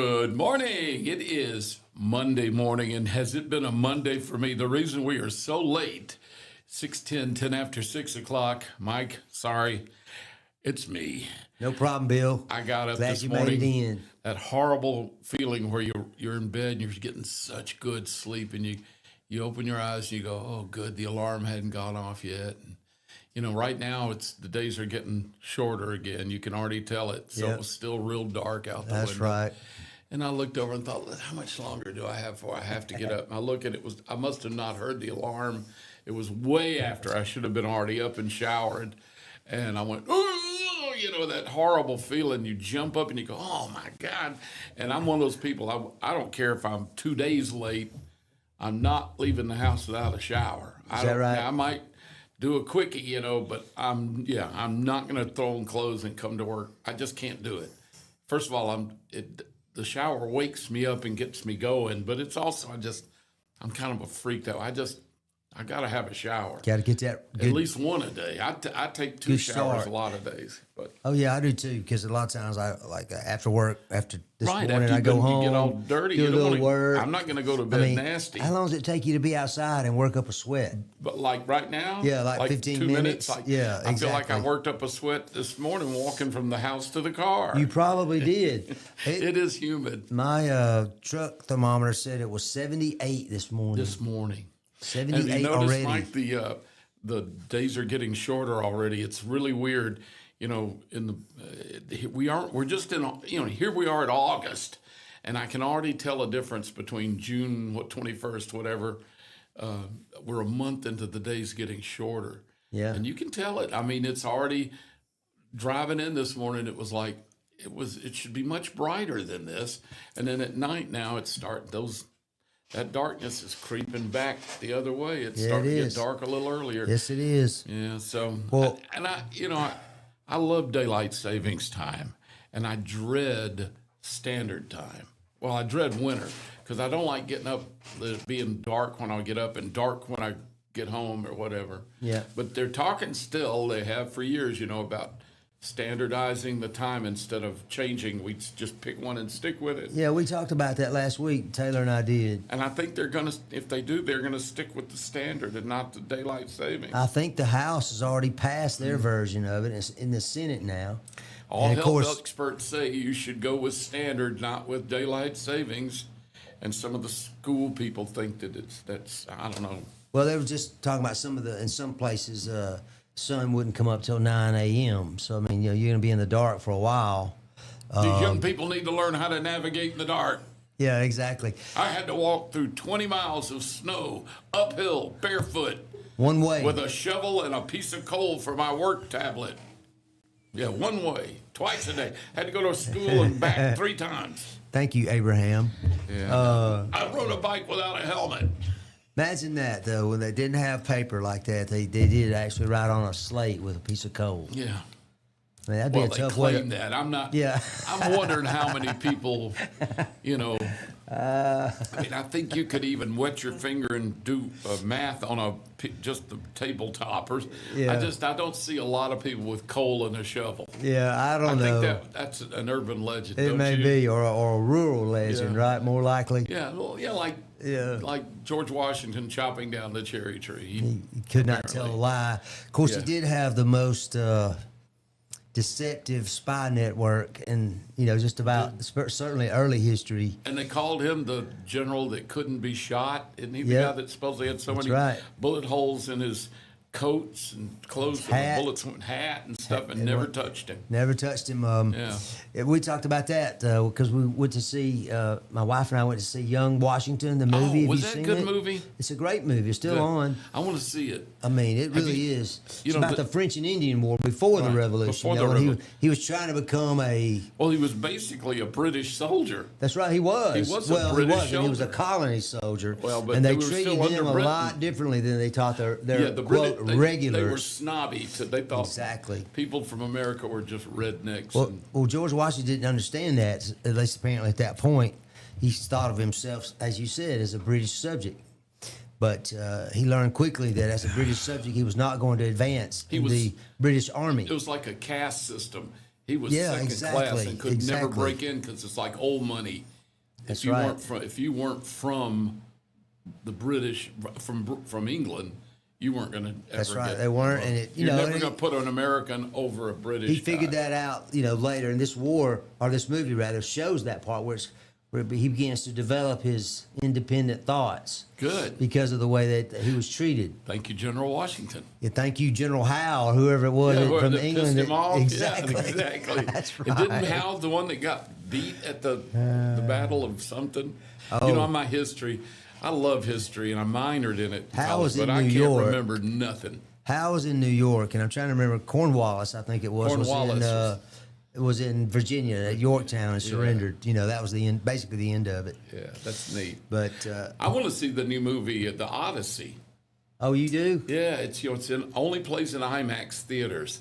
Good morning. It is Monday morning, and has it been a Monday for me? The reason we are so late, 6:10, 10 after 6 o'clock. Mike, sorry, it's me. No problem, Bill. I got up Glad this you morning. made it in. That horrible feeling where you're in bed and you're getting such good sleep, and you open your eyes and you go, oh, good, the alarm hadn't gone off yet. And, right now the days are getting shorter again. You can already tell it. So Yep. It's still real dark out the That's window. right. And I looked over and thought, how much longer do I have before I have to get up? And I look at it, I must have not heard the alarm. It was way after I should have been already up and showered. And I went, oh, that horrible feeling. You jump up and you go, oh my God. And I'm one of those people, I don't care if I'm 2 days late, I'm not leaving the house without a shower. Is that right? I might do a quickie, but I'm not going to throw on clothes and come to work. I just can't do it. First of all, the shower wakes me up and gets me going, but it's also, I'm kind of a freak though. I got to have a shower. Got to get that good, at least one a day. I take two showers start. a lot of days. But Oh yeah, I do too. Because a lot of times I like after work, after this right morning, after I go home, you get all dirty. do You a don't little wanna, work. I'm not going to go to bed nasty. How long does it take you to be outside and work up a sweat? But like right now, Yeah, like 15 2 minutes. Yeah, I feel like I exactly. worked up a sweat this morning walking from the house to the car. You probably did. It is humid My truck thermometer said it was 78 this morning. this morning. 78 Have you noticed, already. Mike, the days are getting shorter already? It's really weird. We're just in, here we are at August, and I can already tell a difference between June, 21st, whatever. We're a month into the days getting shorter. Yeah. And you can tell it. I mean, it's already driving in this morning. It was like, it should be much brighter than this. And then at night now that darkness is creeping back the other way. It's starting to get dark a little earlier. Yes, it is. Yeah. So, Well, I love daylight savings time, and I dread standard time. Well, I dread winter because I don't like getting up, it being dark when I get up and dark when I get home or whatever. Yeah. But they're talking still, they have for years, about standardizing the time instead of changing. We just pick one and stick with it. Yeah, we talked about that last week. Taylor and I did. And I think they're going to, if they do, they're going to stick with the standard and not the daylight savings. I think the House has already passed their version of it. It's in the Senate now. All and of health course, experts say you should go with standard, not with daylight savings. And some of the school people think that that's I don't know. well, they were just talking about in some places, sun wouldn't come up till 9 a.m. So, I mean, you're going to be in the dark for a while. These young people need to learn how to navigate in the dark. Yeah, exactly. I had to walk through 20 miles of snow, uphill, barefoot, One way. with a shovel and a piece of coal for my work tablet. Yeah, one way, twice a day. Had to go to school and back 3 times. Thank you, Abraham. Yeah. I rode a bike without a helmet. Imagine that, though, when they didn't have paper like that. They did actually write on a slate with a piece of coal. Yeah. I mean, that'd be Well, a they tough way. claim that. I'm not. Yeah. I'm wondering how many people, I mean, I think you could even wet your finger and do math on just the tabletop. Yeah. I don't see a lot of people with coal and a shovel. Yeah, I don't I know. think that's an urban legend. It don't may you? be, or a rural legend, Yeah. right? More likely. Yeah, well, yeah, like George Washington chopping down the cherry tree. He could not tell a lie. Of course, Yeah. he did have the most deceptive spy network in, just about certainly early history. And they called him the general that couldn't be shot. Isn't he the Yep. guy that supposedly had so That's many right. bullet holes in his coats and clothes and Hat. the bullets went hat and stuff and never touched him? Never touched him. We talked about that because we went to see, my wife and I went to see Young Washington, the movie. Have was you that a seen good it? movie? It's a great movie. It's still on. I want to see it. I mean, it really is. you It's know, about the- the French and Indian War before the Right, Revolution. before the and revol- he was trying to become a. Well, he was basically a British soldier. That's right, he was. He was a well, British he was. And he was a soldier. colony soldier. Well, but and they they were treated still under him a Britain. lot differently than they taught their The quote British, regulars. They were snobby. They thought Exactly. people from America were just rednecks. Well, George Washington didn't understand that, at least apparently at that point. He thought of himself, as you said, as a British subject. But he learned quickly that as a British subject, he was not going to advance in the British Army. It was like a caste system. He was Yeah, second exactly, class and could never exactly. break in because it's like old money. That's if you right. weren't from the British, from England, you weren't going to ever That's right. get. They weren't, and you're never going to put an American over a British. He figured guy. that out, later. And this movie rather shows that part where he begins to develop his independent thoughts. Good. Because of the way that he was treated. Thank you, General Washington. Yeah, thank you, General Howe, or whoever it was from that England. pissed him off. Exactly. Yeah, exactly. That's right. And didn't Howe the one that got beat at the Battle of something? Oh. On my history, I love history, and I minored in it. Howe was in but I New can't York. remember nothing. Howe was in New York, and I'm trying to remember Cornwallis, I think it was. It was in Virginia at Yorktown and surrendered. That was the end, basically the end of it. Yeah, that's neat. But I want to see the new movie, The Odyssey. oh, you do? Yeah, it's only plays in IMAX theaters,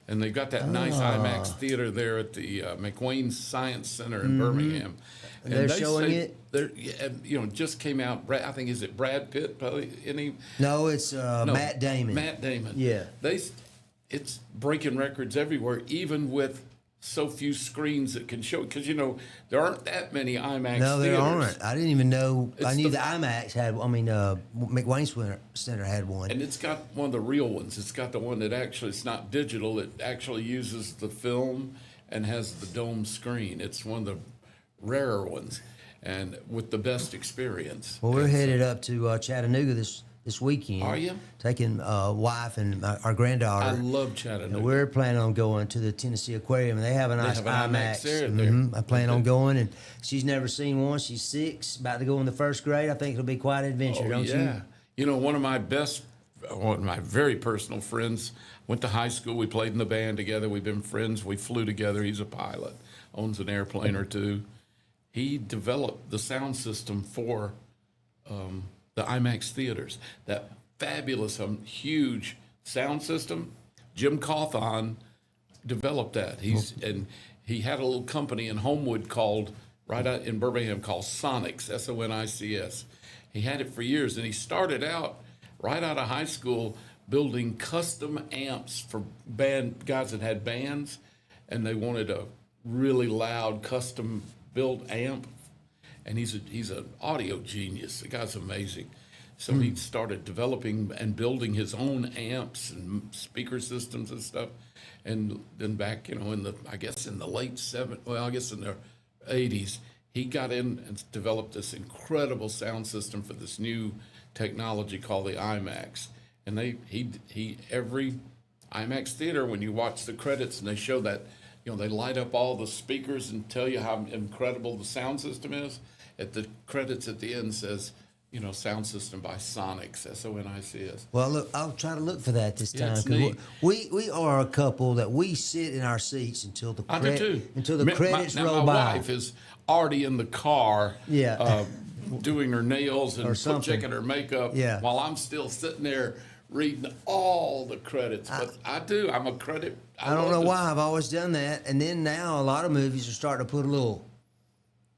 and they've got that nice IMAX theater there at the McWayne Science Center in Birmingham. And they're showing it. They're just came out. I think is it Brad Pitt? Probably No, it's Matt Damon. Matt Damon. Yeah. It's breaking records everywhere, even with so few screens that can show it. Because there aren't that many IMAX. No, there theaters. aren't. I didn't even know. I It's knew the IMAX had. McWayne Center had one. And it's got one of the real ones. It's got the one that it's not digital. It actually uses the film and has the dome screen. It's one of the rarer ones, and with the best experience. Well, we're headed up to Chattanooga this weekend. Are you? Taking wife and our granddaughter. I love Chattanooga. And we're planning on going to the Tennessee Aquarium, and they have a nice have an IMAX there. I plan on going, and she's never seen one. She's 6, about to go in the 1st grade. I think it'll be quite an adventure, don't you? One of my very personal friends went to high school. We played in the band together. We've been friends. We flew together. He's a pilot, owns an airplane or two. He developed the sound system for the IMAX theaters. That fabulous, huge sound system. Jim Cawthon developed that. He had a little company in Homewood right out in Birmingham called Sonics, Sonics. He had it for years, and he started out right out of high school building custom amps for guys that had bands, and they wanted a really loud custom built amp. And he's an audio genius. The guy's amazing. So he started developing and building his own amps and speaker systems and stuff. And then back, in the in the late 70s, in the 80s, he got in and developed this incredible sound system for this new technology called the IMAX. And every IMAX theater, when you watch the credits and they show that, they light up all the speakers and tell you how incredible the sound system is. At the credits at the end says, sound system by Sonics, Sonics. Well, look, I'll try to look for that this time. it's neat. We are a couple that we sit in our seats until the I do too. Credits roll my by. My wife is already in the car, doing her nails and checking her makeup, while I'm still sitting there reading all the credits. But I'm a credit. I don't know why I've always done that. And then now a lot of movies are starting to put a little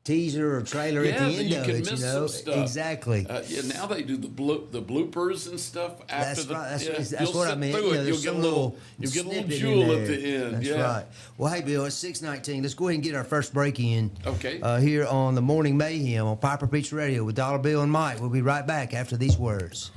teaser or trailer at the end of it, some stuff. Exactly. Now they do the bloopers and stuff after That's what I mean. You'll get a little jewel at the end. That's right. Well, hey, Bill, it's 6:19. Let's go ahead and get our first break in. Okay. Here on the Morning Mayhem on Piper Pizza Radio with Dollar Bill and Mike. We'll be right back after these words.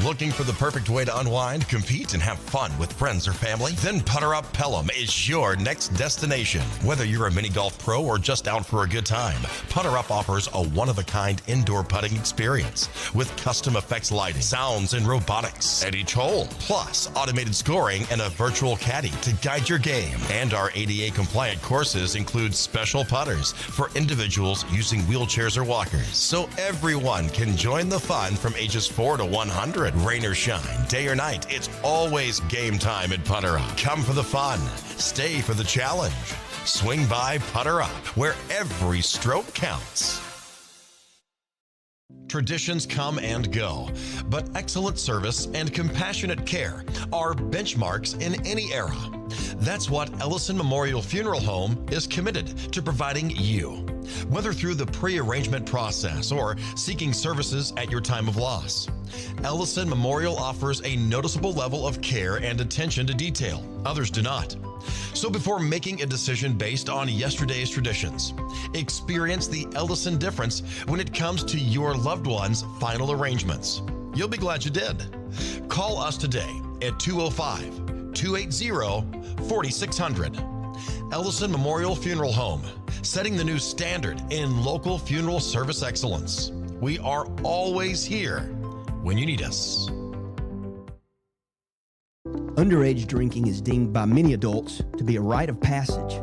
Looking for the perfect way to unwind, compete, and have fun with friends or family? Then Putter Up Pelham is your next destination. Whether you're a mini golf pro or just out for a good time, Putter Up offers a one-of-a-kind indoor putting experience with custom effects lighting, sounds, and robotics at each hole, plus automated scoring and a virtual caddy to guide your game. And our ADA-compliant courses include special putters for individuals using wheelchairs or walkers, so everyone can join the fun from ages 4 to 100. Rain or shine, day or night, it's always game time at Putter Up. Come for the fun, stay for the challenge. Swing by Putter Up, where every stroke counts. Traditions come and go, but excellent service and compassionate care are benchmarks in any era. That's what Ellison Memorial Funeral Home is committed to providing you. whether through the pre-arrangement process or seeking services at your time of loss. Ellison Memorial offers a noticeable level of care and attention to detail. Others do not. So before making a decision based on yesterday's traditions, experience the Ellison difference when it comes to your loved one's final arrangements. You'll be glad you did. Call us today at 205-280-4600. Ellison Memorial Funeral Home, setting the new standard in local funeral service excellence. We are always here when you need us. Underage drinking is deemed by many adults to be a rite of passage.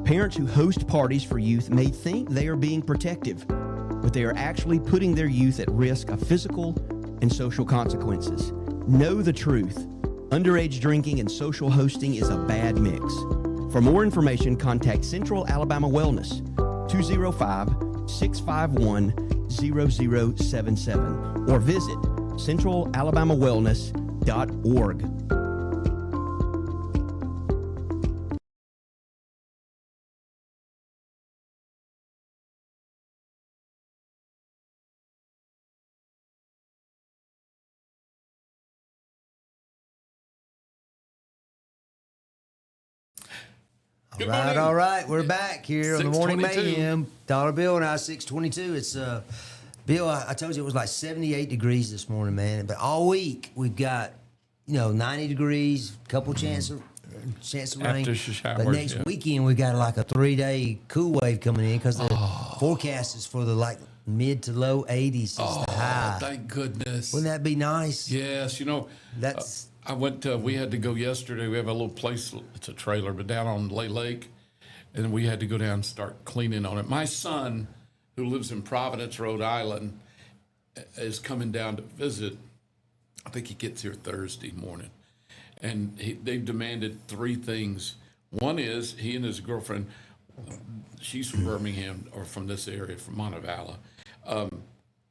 Parents who host parties for youth may think they are being protective, but they are actually putting their youth at risk of physical and social consequences. Know the truth. Underage drinking and social hosting is a bad mix. For more information, contact Central Alabama Wellness, 205-651-0077, or visit centralalabamawellness.org. Good All right, morning. all right. We're back here on the Morning 622. Mayhem. Dollar Bill and I 622. It's Bill. I told you it was like 78 degrees this morning, man. But all week we've got 90 degrees, couple chance of rain. After showers, but next yeah. weekend we got like a 3-day cool wave coming in because the forecast is for the mid to low 80s is the high. Thank goodness. Wouldn't that be nice? Yes, That's I went. We had to go yesterday. We have a little place. It's a trailer, but down on Lay Lake, and we had to go down and start cleaning on it. My son, who lives in Providence, Rhode Island, is coming down to visit. I think he gets here Thursday morning, and they've demanded 3 things. One is he and his girlfriend. She's from Birmingham or from this area, from Montevallo.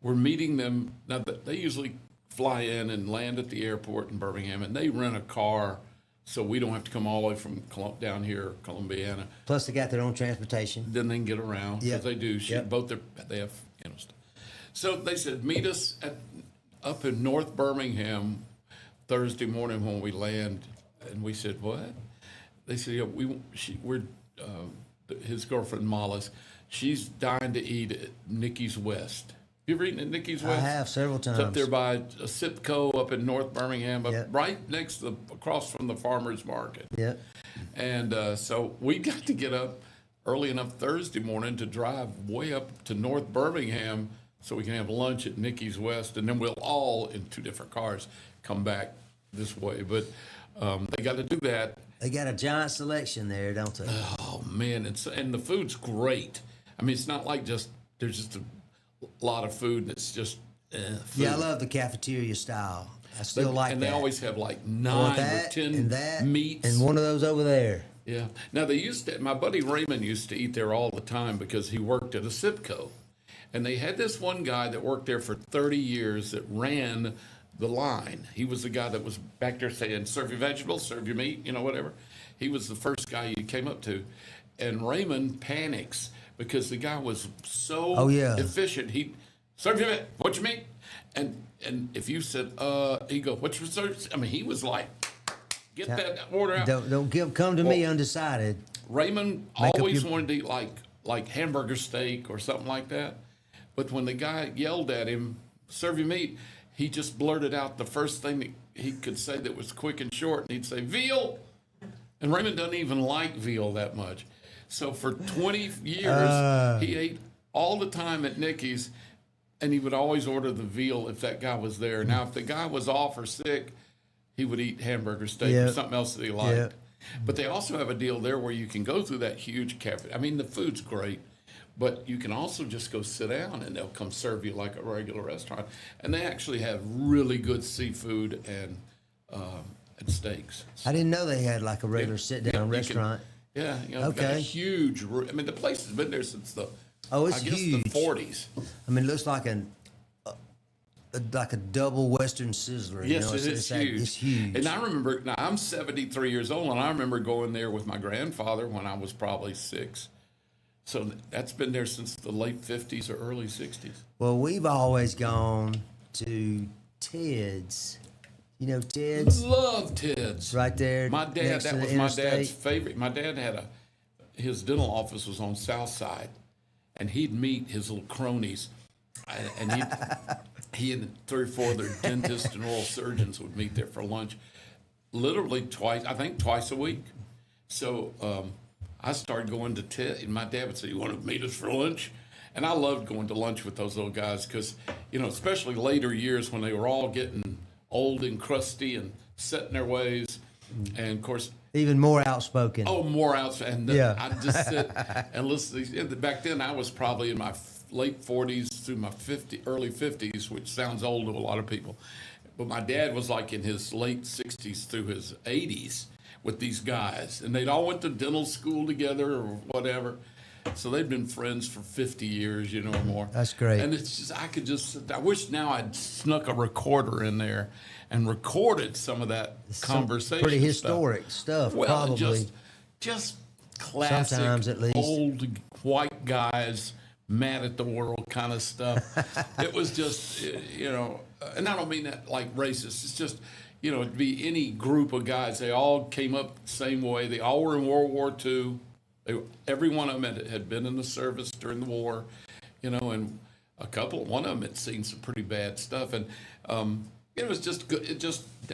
We're meeting them now. They usually fly in and land at the airport in Birmingham, and they rent a car so we don't have to come all the way from down here, Columbiana. plus they got their own transportation. Then they can get around, because Yep. they do. Yep. They have stuff. So they said, meet us up in North Birmingham Thursday morning when we land. And we said, what? They said, yeah, his girlfriend Mollis, she's dying to eat at Nikki's West. You ever eaten at Nikki's West? I have several times. It's up there by a Sipco up in North Birmingham, Yep. right next to across from the farmer's market. Yep. And so we got to get up early enough Thursday morning to drive way up to North Birmingham so we can have lunch at Nikki's West, and then we'll all, in 2 different cars, come back this way. But they got to do that. They got a giant selection there, don't they? Oh, man, and the food's great. I mean, it's not like there's just a lot of food, and it's just food. Yeah, I love the cafeteria style. I still like and that. they always have like I want 9 that or 10 and that meats. and one of those over there. Yeah. Now they used to. My buddy Raymond used to eat there all the time because he worked at a Sipco, and they had this one guy that worked there for 30 years that ran the line. He was the guy that was back there saying, "Serve your vegetables, serve your meat," whatever. He was the first guy you came up to, and Raymond panics because the guy was so efficient. He serve your meat. What you meat? And if you said, he go, "What's your service?" I mean, he was like, "Get that order out." Don't come to me undecided. Raymond Make up always your- wanted to eat like hamburger steak or something like that. But when the guy yelled at him, "Serve your meat," he just blurted out the first thing that he could say that was quick and short, and he'd say, "Veal." And Raymond doesn't even like veal that much. So for 20 years, he ate all the time at Nikki's, and he would always order the veal if that guy was there. Now, if the guy was off or sick, he would eat hamburger steak or Yep. something else that he liked. Yep. But they also have a deal there where you can go through that huge cafe. I mean, the food's great, but you can also just go sit down and they'll come serve you like a regular restaurant. And they actually have really good seafood and steaks. I didn't know they had like a regular sit-down you can- restaurant. Yeah, they've got a Okay. huge. I mean, the place has been there since the. Oh, it's I guess huge. the 40s. I mean, it looks like like a double Western sizzler. Yes, it's huge. It's huge. And I remember, now I'm 73 years old, and I remember going there with my grandfather when I was probably 6, So that's been there since the late 50s or early 60s. Well, we've always gone to Ted's. You know Ted's? Love Ted's. Right there. My dad, next that to the was my interstate. dad's favorite. My dad had his dental office was on South Side, and he'd meet his little cronies, and he and 3 or 4 other dentists and oral surgeons would meet there for lunch, literally twice a week. So I started going to Ted, and my dad would say, "You want to meet us for lunch?" And I loved going to lunch with those little guys because, especially later years when they were all getting old and crusty and set in their ways, and of course, even more outspoken. oh, more outside. And Yeah. I'd just sit and listen to these. Back then, I was probably in my late 40s through my early 50s, which sounds old to a lot of people. But my dad was like in his late 60s through his 80s with these guys. And they'd all went to dental school together or whatever. So they'd been friends for 50 years, or more. That's great. And it's just, I wish now I'd snuck a recorder in there and recorded some of that conversation. Pretty stuff. historic stuff, Well, probably. just classic Sometimes, at least. old white guys mad at the world kind of stuff. It was just, and I don't mean that like racist. It's just, it'd be any group of guys. They all came up the same way. They all were in World War II. Every one of them had been in the service during the war, and one of them had seen some pretty bad stuff. And it was just good.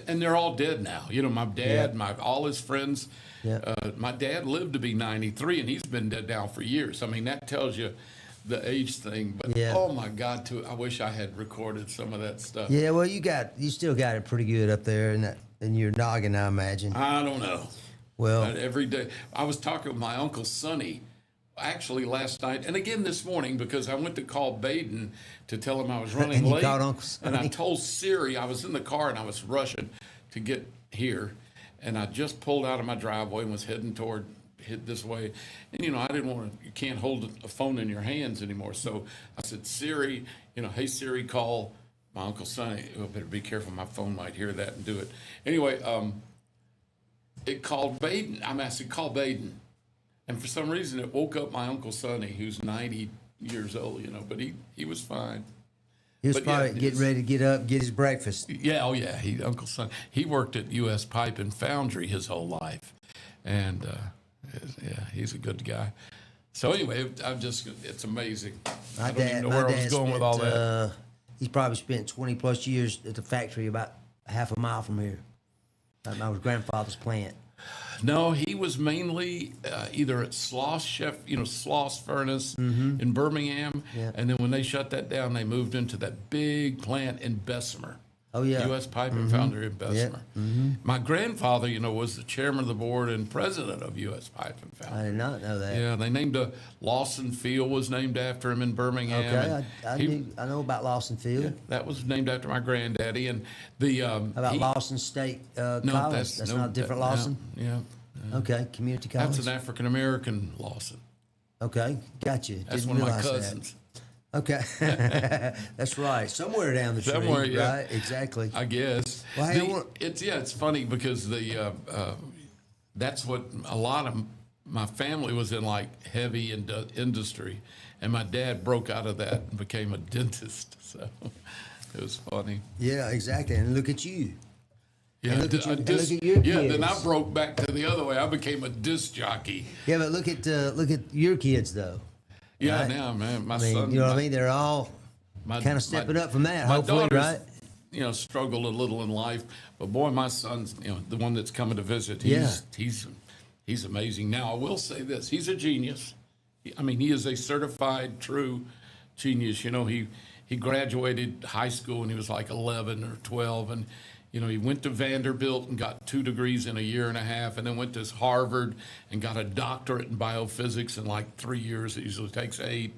And they're all dead now. My dad, all his friends. Yeah. My dad lived to be 93, and he's been dead now for years. I mean, that tells you the age thing. But oh my God, I wish I had recorded some of that stuff. Yeah, well, you still got it pretty good up there in your noggin, I imagine. I don't know. Well, Every day. I was talking with my Uncle Sonny actually last night and again this morning because I went to call Baden to tell him I was running and you late. called Uncle Sonny? And I told Siri, I was in the car and I was rushing to get here. And I just pulled out of my driveway and was heading this way. And, I didn't want to, you can't hold a phone in your hands anymore. So I said, Siri, hey, Siri, call my Uncle Sonny. Oh, better be careful. My phone might hear that and do it. Anyway, it called Baden. I said, call Baden. And for some reason, it woke up my Uncle Sonny, who's 90 years old, but he was fine. he was probably getting ready to get up, get his breakfast. Yeah, oh yeah, Uncle Sonny. He worked at U.S. Pipe and Foundry his whole life. And, he's a good guy. So anyway, it's amazing. I don't even know where I was going with all that. He's probably spent 20 plus years at the factory about half a mile from here. My grandfather's plant. No, he was mainly either at Sloss Furnace in Birmingham, and then when they shut that down, they moved into that big plant in Bessemer. Oh, yeah. U.S. Pipe and Foundry in Bessemer. My grandfather, was the chairman of the board and president of U.S. Pipe and Foundry. I did not know that. Yeah, they named Lawson Field was named after him in Birmingham. Okay, I know about Lawson Field. Yeah, that was named after my granddaddy. And the How about Lawson State College? That's not a different Lawson? Yeah. Okay, community college. That's an African American Lawson. Okay, gotcha. That's Didn't one of my realize that. cousins. Okay, that's right. Somewhere down the street, Somewhere, yeah. right? Exactly. I guess. Well, hey, It's funny because that's what a lot of my family was in, like heavy industry, and my dad broke out of that and became a dentist. So it was funny. Yeah, exactly. And look at you. Yeah, And look at your kids. then I broke back to the other way. I became a disc jockey. Yeah, but look at your kids though. Yeah, Right. now, man, my I mean, son. you know what I mean? They're all kind of stepping up from that. My Hopefully, daughters, right? struggled a little in life, but boy, my son's, the one that's coming to visit. Yeah. He's amazing. Now, I will say this: he's a genius. He is a certified true genius. He graduated high school when he was like 11 or 12, and he went to Vanderbilt and got 2 degrees in a year and a half, and then went to Harvard and got a doctorate in biophysics in like 3 years. It usually takes 8.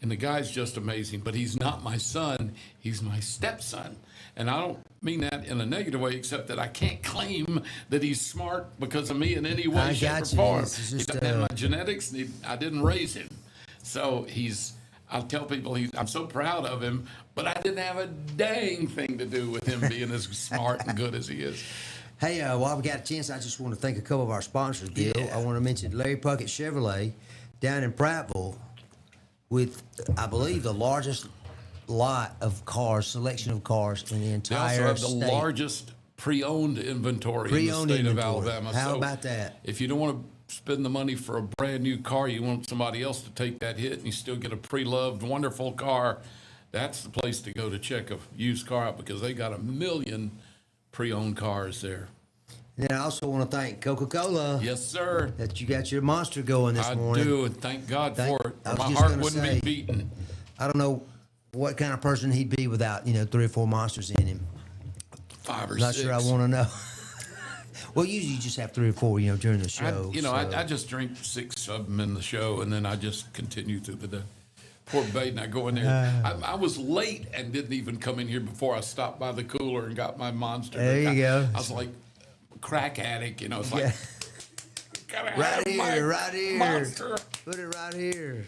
And the guy's just amazing. But he's not my son. He's my stepson. And I don't mean that in a negative way, except that I can't claim that he's smart because of me in any way, shape, or form. He doesn't have my genetics, and I didn't raise him. So I'll tell people I'm so proud of him, but I didn't have a dang thing to do with him being as smart and good as he is. Hey, while we got a chance, I just want to thank a couple of our sponsors, Gil. I want to mention Larry Puckett Chevrolet. down in Prattville with, I believe, the largest lot of cars, selection of cars in the They entire also have the state. largest pre-owned inventory Pre-owned in the state inventory. of Alabama. How So about that? if you don't want to spend the money for a brand new car, you want somebody else to take that hit, and you still get a pre-loved, wonderful car, that's the place to go to check a used car out, because they got 1 million pre-owned cars there. And then I also want to thank Coca-Cola Yes, sir. that you got your monster going this I morning. do, and thank God for it. I was My just heart gonna wouldn't say- be beating. I don't know what kind of person he'd be without 3 or 4 monsters in him. 5 or Not 6. sure I want to know. Well, usually you just have 3 or 4, during the show. I just drink 6 of them in the show, and then I just continue through the day. Poor Baden, I go in there. I was late and didn't even come in here before I stopped by the cooler and got my monster. There you go. I was like crack addict, It's like, Yeah. gotta Right have my here, right here. monster. Put it right here.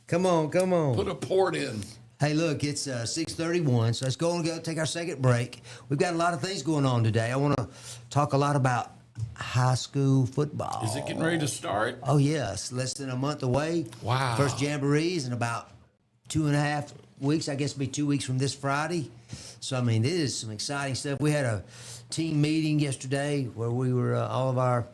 Come on, come on. Put a port in. Hey, look, it's 6:31, so let's go take our second break. We've got a lot of things going on today. I want to talk a lot about high school football. Is it getting ready to start? Oh, yes. Less than a month away. Wow. First jamborees in about 2.5 weeks. I guess it'll be 2 weeks from this Friday. So, I mean, this is some exciting stuff. We had a team meeting yesterday where we were, all of our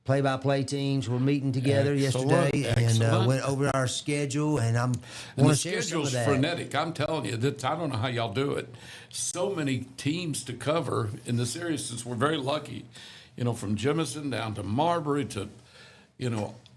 play-by-play teams were meeting together Excellent, yesterday and excellent. went over our schedule. And And want the to share some of schedule's that. frenetic. I'm telling you, that I don't know how y'all do it. So many teams to cover in this area, since we're very lucky. From Jemison down to Marbury to,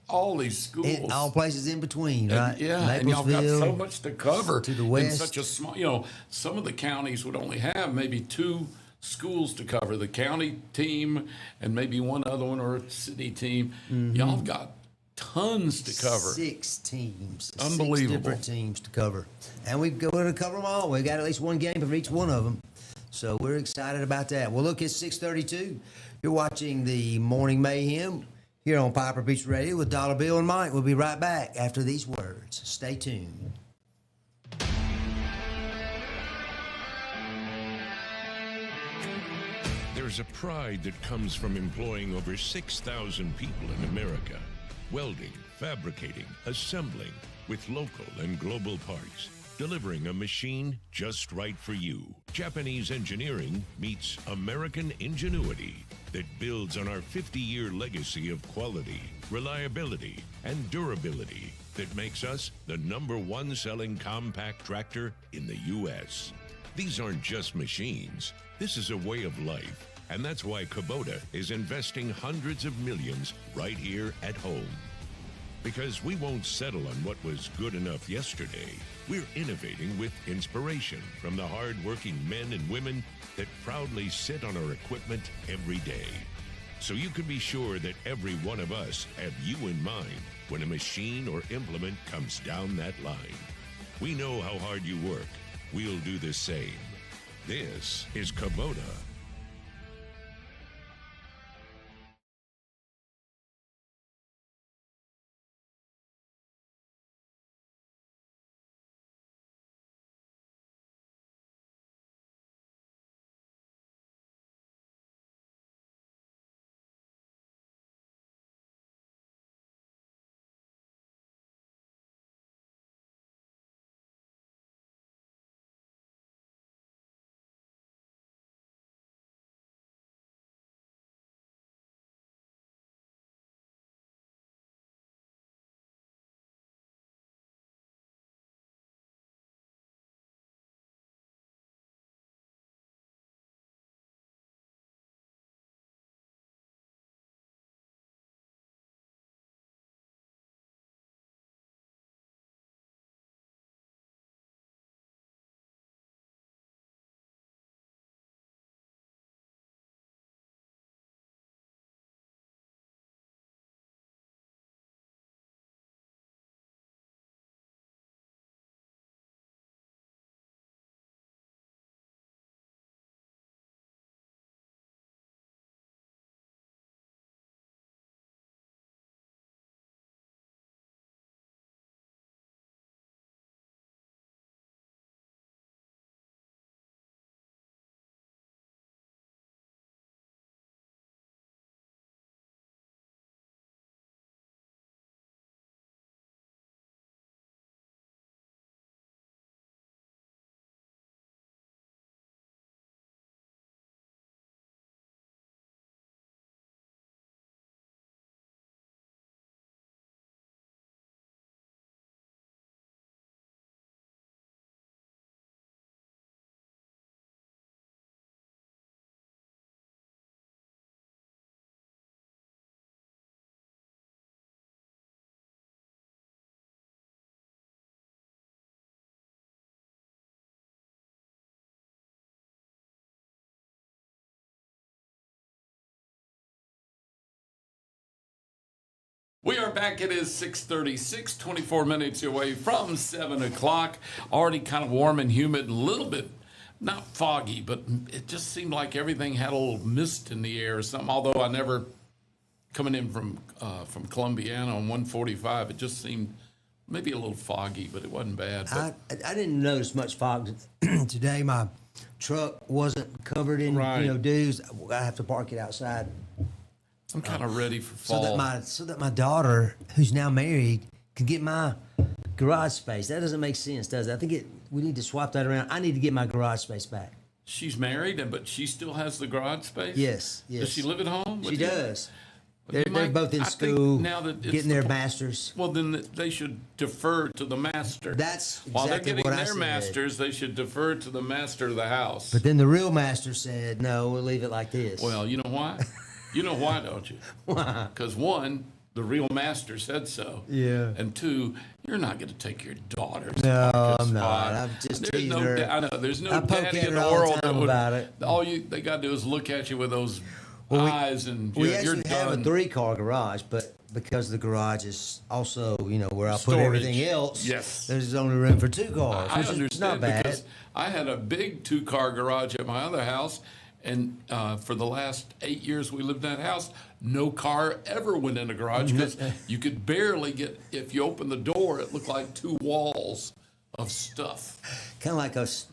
all these schools. And all places in between, And, right? yeah, and y'all got so Maplesville. much to cover to the in west. such a small. Some of the counties would only have maybe 2 schools to cover: the county team and maybe one other one, or a city team. Y'all got tons to cover. 6 teams. Unbelievable. 6 different teams to cover. And we're going to cover them all. We got at least one game for each one of them. So we're excited about that. Well, look, it's 6:32. You're watching the Morning Mayhem here on Piper Beach Radio with Dollar Bill and Mike. We'll be right back after these words. Stay tuned. There's a pride that comes from employing over 6,000 people in America. Welding, fabricating, assembling with local and global parts. Delivering a machine just right for you. Japanese engineering meets American ingenuity that builds on our 50-year legacy of quality, reliability, and durability that makes us the #1 selling compact tractor in the U.S. These aren't just machines. This is a way of life, and that's why Kubota is investing hundreds of millions right here at home. Because we won't settle on what was good enough yesterday. We're innovating with inspiration from the hard-working men and women that proudly sit on our equipment every day. So you can be sure that every one of us have you in mind when a machine or implement comes down that line. We know how hard you work. We'll do the same. This is Kubota. We are back. It is 6:36, 24 minutes away from 7 o'clock. Already kind of warm and humid, a little bit, not foggy, but it just seemed like everything had a little mist in the air or something. Although I never, coming in from Columbiana on 145, it just seemed maybe a little foggy, but it wasn't bad. But I didn't notice much fog today. My truck wasn't covered in Right. dews. I have to park it outside I'm kind of ready for fall. so that my daughter, who's now married, can get my garage space. That doesn't make sense, does it? I think we need to swap that around. I need to get my garage space back. She's married, but she still has the garage space? Yes. Does she live at home? She with you? does. You They're might- both in I think school, now that it's getting the their po- masters. Well, then they should defer to the master. That's While they're exactly getting what I their said. masters, they should defer to the master of the house. But then the real master said, "No, we'll leave it like this." Well, you know why? You know why, don't you? Why? Because one, the real master said so. Yeah. And two, you're not going to take your daughter. To No, the I'm not. spot. I'm just There's teasing no, her. I know. There's no I poke daddy at in her the all the world that time would. about it. They got to do is look at you with those Well, eyes, and we you're actually have done. a 3-car garage, but because the garage is also, where I put Storage. everything else, Yes. there's only room for 2 cars, I which is understand not bad. because I had a big 2-car garage at my other house, and for the last 8 years we lived in that house, no car ever went in the garage because you could barely get. If you opened the door, it looked like 2 walls of stuff. Kind of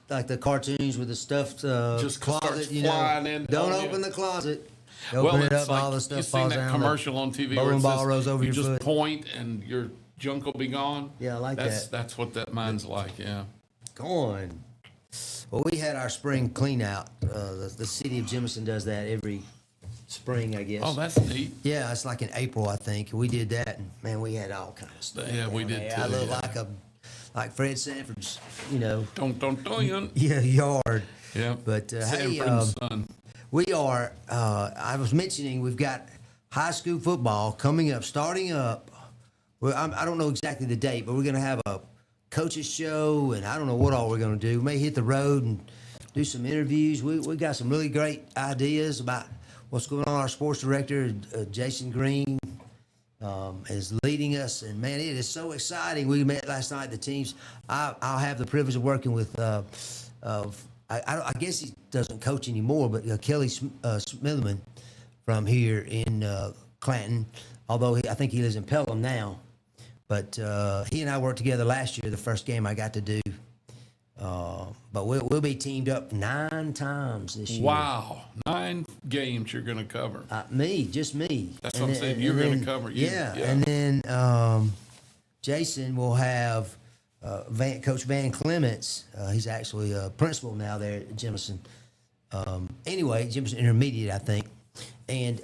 like the cartoons with the stuffed Just closet, starts flying in Don't on you. open the closet. Open it it's up, like all the stuff you've seen falls that down. commercial on TV where bowling it ball says rolls over you your just foot. point and your junk will be gone. Yeah, I like that. That's what that mine's like. Yeah. Go on. Well, we had our spring clean out. The city of Jemison does that every spring, I guess. Oh, that's neat. Yeah, it's like in April, I think. We did that, and man, we had all kind of stuff. Yeah, we down did there. too, I looked yeah. like Fred Sanford's, Don't. yard. Yeah. But hey, Sanford and Son. we are. I was mentioning we've got high school football coming up, starting up. Well, I don't know exactly the date, but we're going to have a coaches show, and I don't know what all we're going to do. We may hit the road and do some interviews. We got some really great ideas about what's going on. Our sports director, Jason Green, is leading us, and man, it is so exciting. We met last night. The teams. I'll have the privilege of working with. I guess he doesn't coach anymore, but Kelly Smitherman from here in Clanton. Although I think he lives in Pelham now. But he and I worked together last year, the first game I got to do. But we'll be teamed up 9 times this year. Wow, 9 games you're going to cover. Just me. That's what I'm saying. You're going to cover. Yeah, and then Jason will have Coach Van Clements. He's actually a principal now there at Jemison. Anyway, Jemison Intermediate, I think. And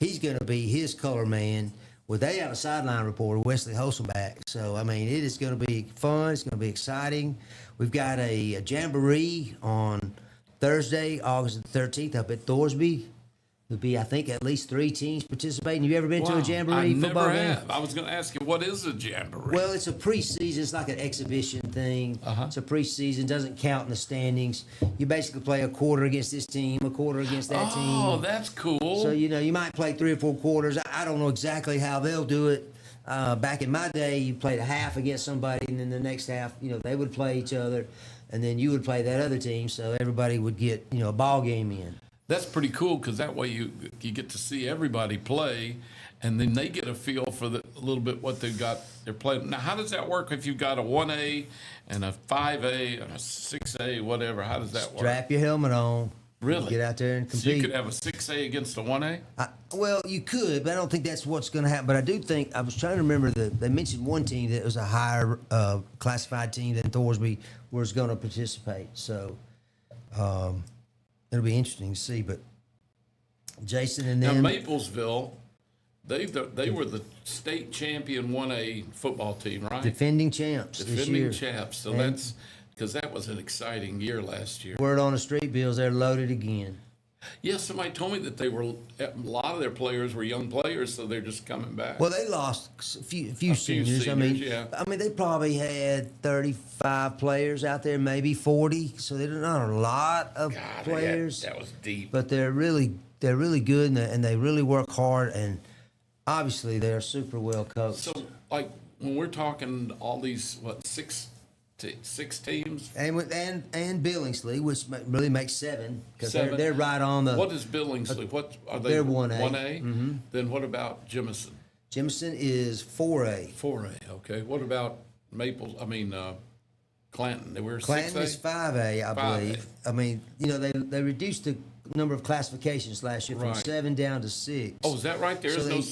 he's going to be his color man. Well, they have a sideline reporter, Wesley Holsomback. So, I mean, it is going to be fun. It's going to be exciting. We've got a jamboree on Thursday, August the 13th, up at Thorsby. There'll be, I think, at least 3 teams participating. You ever been to a jamboree I football never game? have. I was going to ask you, what is a jamboree? Well, it's a preseason. It's like an exhibition thing. It's a preseason. Doesn't count in the standings. You basically play a quarter against this team, a quarter against that team. Oh, that's cool. So, you might play 3 or 4 quarters. I don't know exactly how they'll do it. Back in my day, you played a half against somebody, and then the next half, they would play each other, and then you would play that other team, so everybody would get, a ball game in. That's pretty cool because that way you get to see everybody play, and then they get a feel for a little bit what they're playing. Now, how does that work if you've got a 1A and a 5A and a 6A, whatever? How does that work? Strap your helmet on. Really? Get out there and compete. So you could have a 6A against a 1A? Well, you could, but I don't think that's what's going to happen. But I do think, I was trying to remember, they mentioned one team that was a higher classified team than Thorsby was going to participate. So it'll be interesting to see. But Jason and Now, them. Maplesville, they were the state champion 1A football team, right? Defending champs this year. Defending champs. So And that's because that was an exciting year last year. word on the street, Bills, they're loaded again. Yeah, somebody told me that a lot of their players were young players, so they're just coming back. Well, they lost a few seniors. Yeah. I mean, they probably had 35 players out there, maybe 40. So they're not a lot of God, players. that was deep. But they're really good, and they really work hard. And obviously they're super well coached. So, like, when we're talking all these, six teams? And Billingsley, which really makes 7, because Seven. they're right on the. What is Billingsley? What are they? They're 1A. 1A? Mm-hmm. Then what about Jemison? Jemison is 4A. 4A, okay. What about Clanton? They were 6A? Clanton is 5A, I 5A. believe. I mean, they reduced the number of classifications last year from Right. 7 down to 6. Oh, is that right? There So is no they-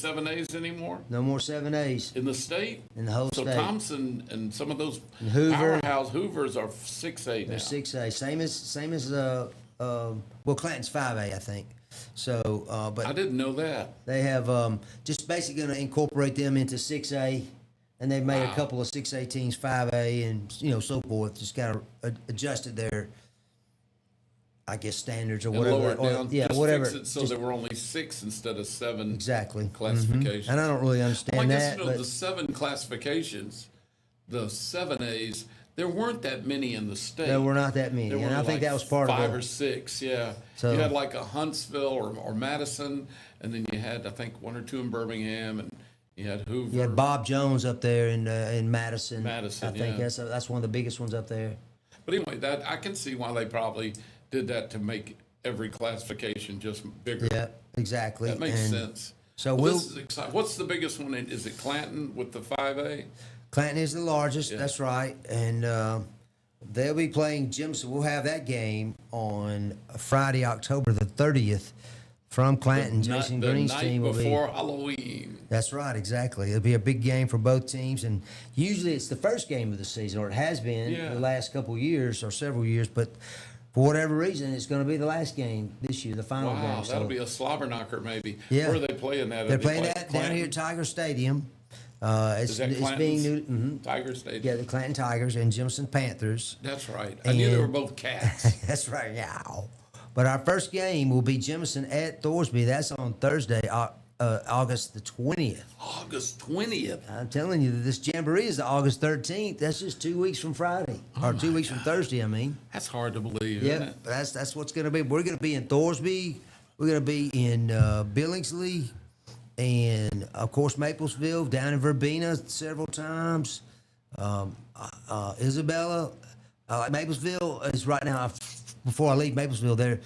7As anymore? No more 7As In the state? in the whole So state. Thompson and some of those And Hoover. Hoovers are 6A now. They're 6A. Same as well, Clanton's 5A, I think. So, I but didn't know that. they have just basically going to incorporate them into 6A, and they've made a couple of 6A teams 5A, and so forth. Just kind of adjusted their, I guess, standards or And whatever. lower it down. Yeah, just whatever. Fix it so there were only 6 instead of 7 Exactly. classifications. And I don't really understand Well, I guess, that, but the 7 classifications, the 7As, there weren't that many in the state. there were not that many, There and were I think like that was part 5 of or it. 6, yeah. So- You had like a Huntsville or Madison, and then you had, I think, 1 or 2 in Birmingham, and you had Hoover. You had Bob Jones up there in Madison. Madison, I think yeah. that's one of the biggest ones up there. But anyway, that I can see why they probably did that to make every classification just bigger. Yeah, exactly. That makes And sense. So Well, we'll. this is exciting. What's the biggest one? Is it Clanton with the 5A? Clanton is the largest. Yeah. That's right, and they'll be playing Jemison. We'll have that game on Friday, October the 30th, from Clanton. Jason the Green's night team will be. before Halloween. That's right, exactly. It'll be a big game for both teams, and usually it's the first game of the season, or it has been Yeah. the last couple of years or several years. But for whatever reason, it's going to be the last game this year, the final game. Wow, that'll So be a slobber knocker maybe. Yeah. Where are they playing that? they're Are they playing playing that down Clanton? here at Tiger Stadium. Is that It's being new. Clanton's Tiger Stadium? Yeah, the Clanton Tigers and Jemison Panthers. That's right. I knew they And- were both cats. That's right, yeah. But our first game will be Jemison at Thorsby. That's on Thursday, August the 20th. August 20th. I'm telling you that this jamboree is August 13th. That's just 2 weeks from Friday, or 2 weeks from Thursday. I mean, That's hard to believe, isn't yeah, it? that's what's going to be. We're going to be in Thorsby. We're going to be in Billingsley, and of course Maplesville, down in Verbena several times. Isabella, Maplesville is right now. Before I leave Maplesville, they're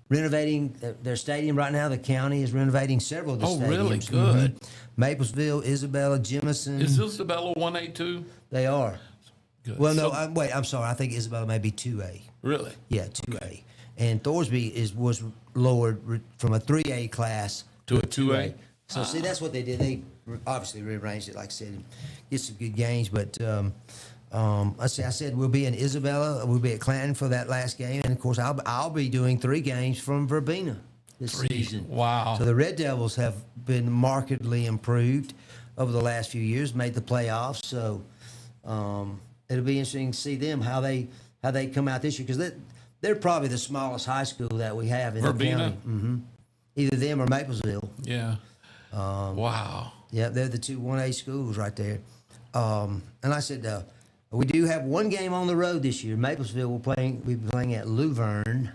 renovating their stadium right now. The county is renovating several of the Oh, stadiums. really? Good. Maplesville, Isabella, Jemison. Is Isabella 1A too? They are. Good. Well, no, So- wait. I'm sorry. I think Isabella may be 2A. Really? Yeah, 2A. And Thorsby was lowered from a 3A class To a 2A? So see, that's what they did. They obviously rearranged it, like I said, and get some good games. But I said we'll be in Isabella. We'll be at Clanton for that last game, and of course I'll be doing 3 games from Verbena this season. Wow. So the Red Devils have been markedly improved over the last few years, made the playoffs. So it'll be interesting to see them how they come out this year, because they're probably the smallest high school that we have in the Verbena? county. Either them or Maplesville. Yeah. Wow. Yeah, they're the 2 1A schools right there. And I said, we do have one game on the road this year. Maplesville we'll be playing at Luverne,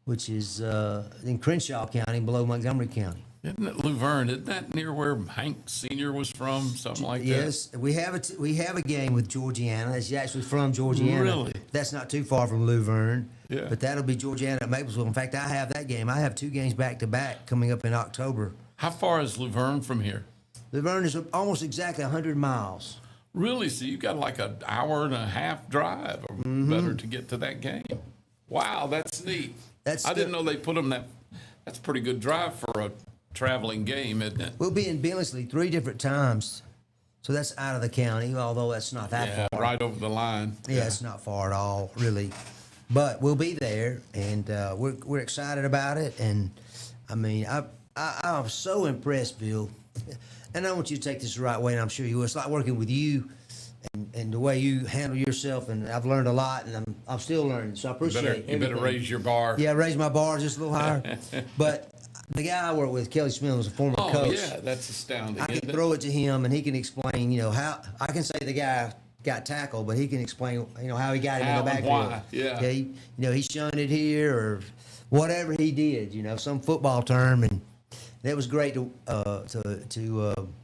which is in Crenshaw County, below Montgomery County. Isn't it Luverne? Isn't that near where Hank Sr. was from? Something like Yes, we have a game with Georgiana. It's actually from Georgiana. Really? That's not too far from Luverne. Yeah. But that'll be Georgiana at Maplesville. In fact, I have that game. I have 2 games back to back coming up in October. that? How far is Luverne from here? Luverne is almost exactly 100 miles. Really? So you got like an hour and a half drive or better to get to that game. Wow, that's neat. I didn't know they put them that. That's a pretty good drive for a traveling game, isn't it? We'll be in Billingsley 3 different times. So that's out of the county, although that's not that Yeah, far. right over the line. Yeah, it's not far at all, really. But we'll be there, and we're excited about it. And I mean, I'm so impressed, Bill. And I want you to take this the right way, and I'm sure you will. It's like working with you, and the way you handle yourself. And I've learned a lot, and I'm still learning. So I appreciate You better everything. raise your bar. Yeah, raise my bar just a little higher. But the guy I work with, Kelly Smith, was a former Oh, coach. yeah, that's astounding. I can isn't it? throw it to him, and he can explain, how I can say the guy got tackled, but he can explain, how he got him How in the and backfield. why, yeah. He shunned it here or whatever he did, some football term, and And it was great to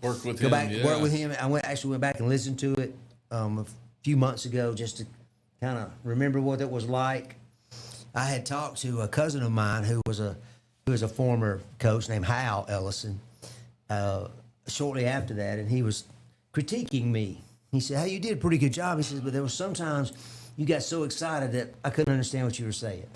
Work with go him, back yeah. work with him. I went back and listened to it a few months ago just to kind of remember what it was like. I had talked to a cousin of mine who was a former coach named Hal Ellison shortly after that, and he was critiquing me. He said, "Hey, you did a pretty good job." He says, "But there was sometimes you got so excited that I couldn't understand what you were saying."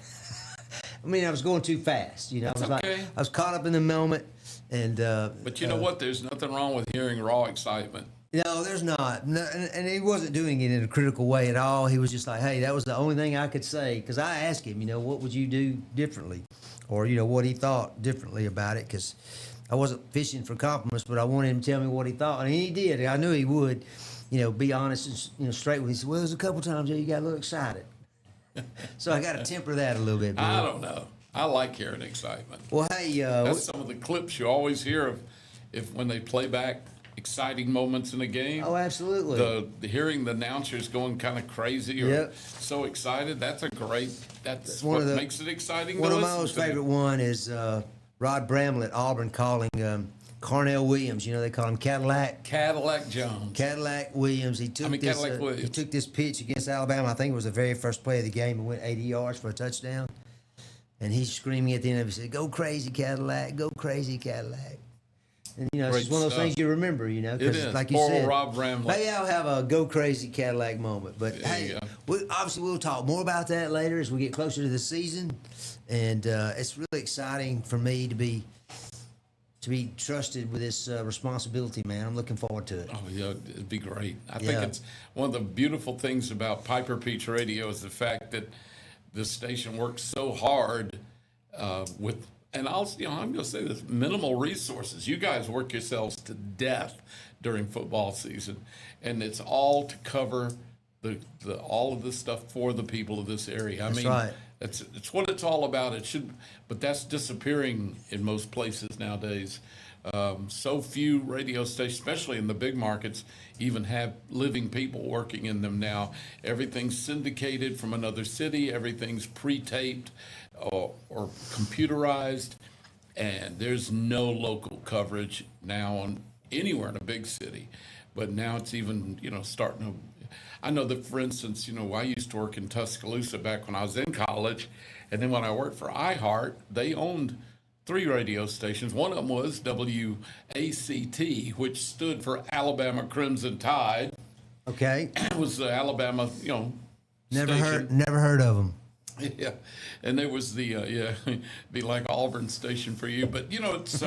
I mean, I was going too fast, you know. That's I was okay. I was caught up in the moment, and But you know what? There's nothing wrong with hearing raw excitement. no, there's not. No, and he wasn't doing it in a critical way at all. He was just like, "Hey, that was the only thing I could say." Because I asked him, you know, what would you do differently, or you know, what he thought differently about it. Because I wasn't fishing for compliments, but I wanted him to tell me what he thought, and he did. I knew he would, you know, be honest and you know straight with me. He said, "Well, there's a couple times there you got a little excited." So I got to temper that a little bit. Bill. I don't know. I like hearing excitement. Well, hey, That's some of the clips you always hear of, if when they play back exciting moments in a game. oh, absolutely. The hearing the announcers going kind of crazy or Yep. so excited. That's one what of the- makes it exciting. One to of my listen most to. favorite one is Rod Bramlett at Auburn calling Carnell Williams. You know they call him Cadillac. Cadillac Jones. Cadillac Williams. He took Cadillac Williams. he took this pitch against Alabama. I think it was the very first play of the game. It went 80 yards for a touchdown. And he's screaming at the end of it. He said, "Go crazy, Cadillac! Go crazy, Cadillac!" And you know, it's Great just one of those stuff. things you remember. You know, It because is. like you Poor said, Rob Bramlett. maybe I'll have a go crazy Cadillac moment. But There you hey, go. obviously we'll talk more about that later as we get closer to the season. And it's really exciting for me to be trusted with this responsibility, man. I'm looking forward to it. Oh yeah, it'd be great. I Yeah. think it's one of the beautiful things about Piper Peach Radio is the fact that the station works so hard with, and I'm going to say this, minimal resources. You guys work yourselves to death during football season, and it's all to cover the all of this stuff for the people of this area. I That's mean, right. it's what it's all about. It should, but that's disappearing in most places nowadays. So few radio stations, especially in the big markets, even have living people working in them now. Everything's syndicated from another city. Everything's pre-taped or computerized, and there's no local coverage now on anywhere in a big city. But now it's even starting to. I know that, for instance, I used to work in Tuscaloosa back when I was in college, and then when I worked for iHeart, they owned 3 radio stations. One of them was WACT, which stood for Alabama Crimson Tide. Okay, It was the Alabama, never station. heard of them. Yeah, and there was the be like Auburn station for you, but it's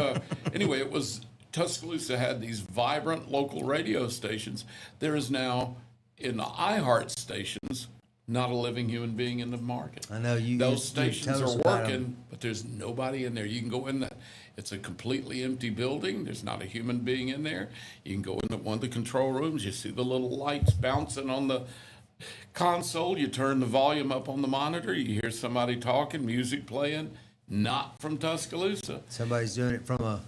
anyway. It was Tuscaloosa had these vibrant local radio stations. There is now in the iHeart stations not a living human being in the market. I know you. Those you stations tell us are about 'em. working, but there's nobody in there. You can go in that. It's a completely empty building. There's not a human being in there. You can go into one of the control rooms. You see the little lights bouncing on the console. You turn the volume up on the monitor. You hear somebody talking, music playing. Not from Tuscaloosa. Somebody's doing it from a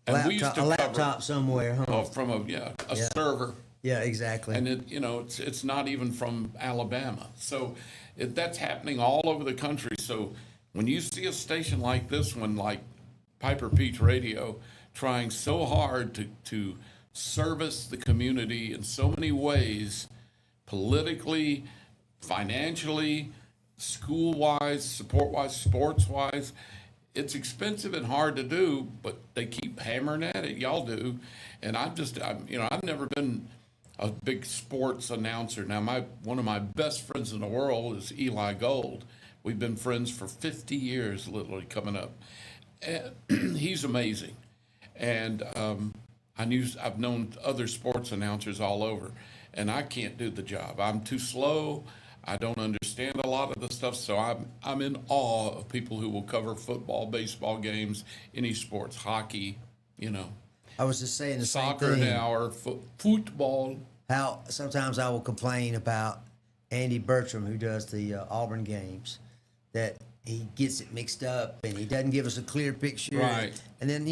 And we used laptop, to a cover- laptop somewhere, huh? From a Yeah. server. Yeah, exactly. And it's not even from Alabama. So that's happening all over the country. So when you see a station like this one, like Piper Peach Radio, trying so hard to service the community in so many ways, politically, financially, school-wise, support-wise, sports-wise, it's expensive and hard to do, but they keep hammering at it. Y'all do. And I've never been a big sports announcer. Now, one of my best friends in the world is Eli Gold. We've been friends for 50 years, literally coming up. And he's amazing. And I've known other sports announcers all over, and I can't do the job. I'm too slow. I don't understand a lot of the stuff, so I'm in awe of people who will cover football, baseball games, any sports, hockey, I was just saying the soccer same thing. now, or football. How sometimes I will complain about Andy Bertram, who does the Auburn games, that he gets it mixed up and he doesn't give us a clear picture. Right. And then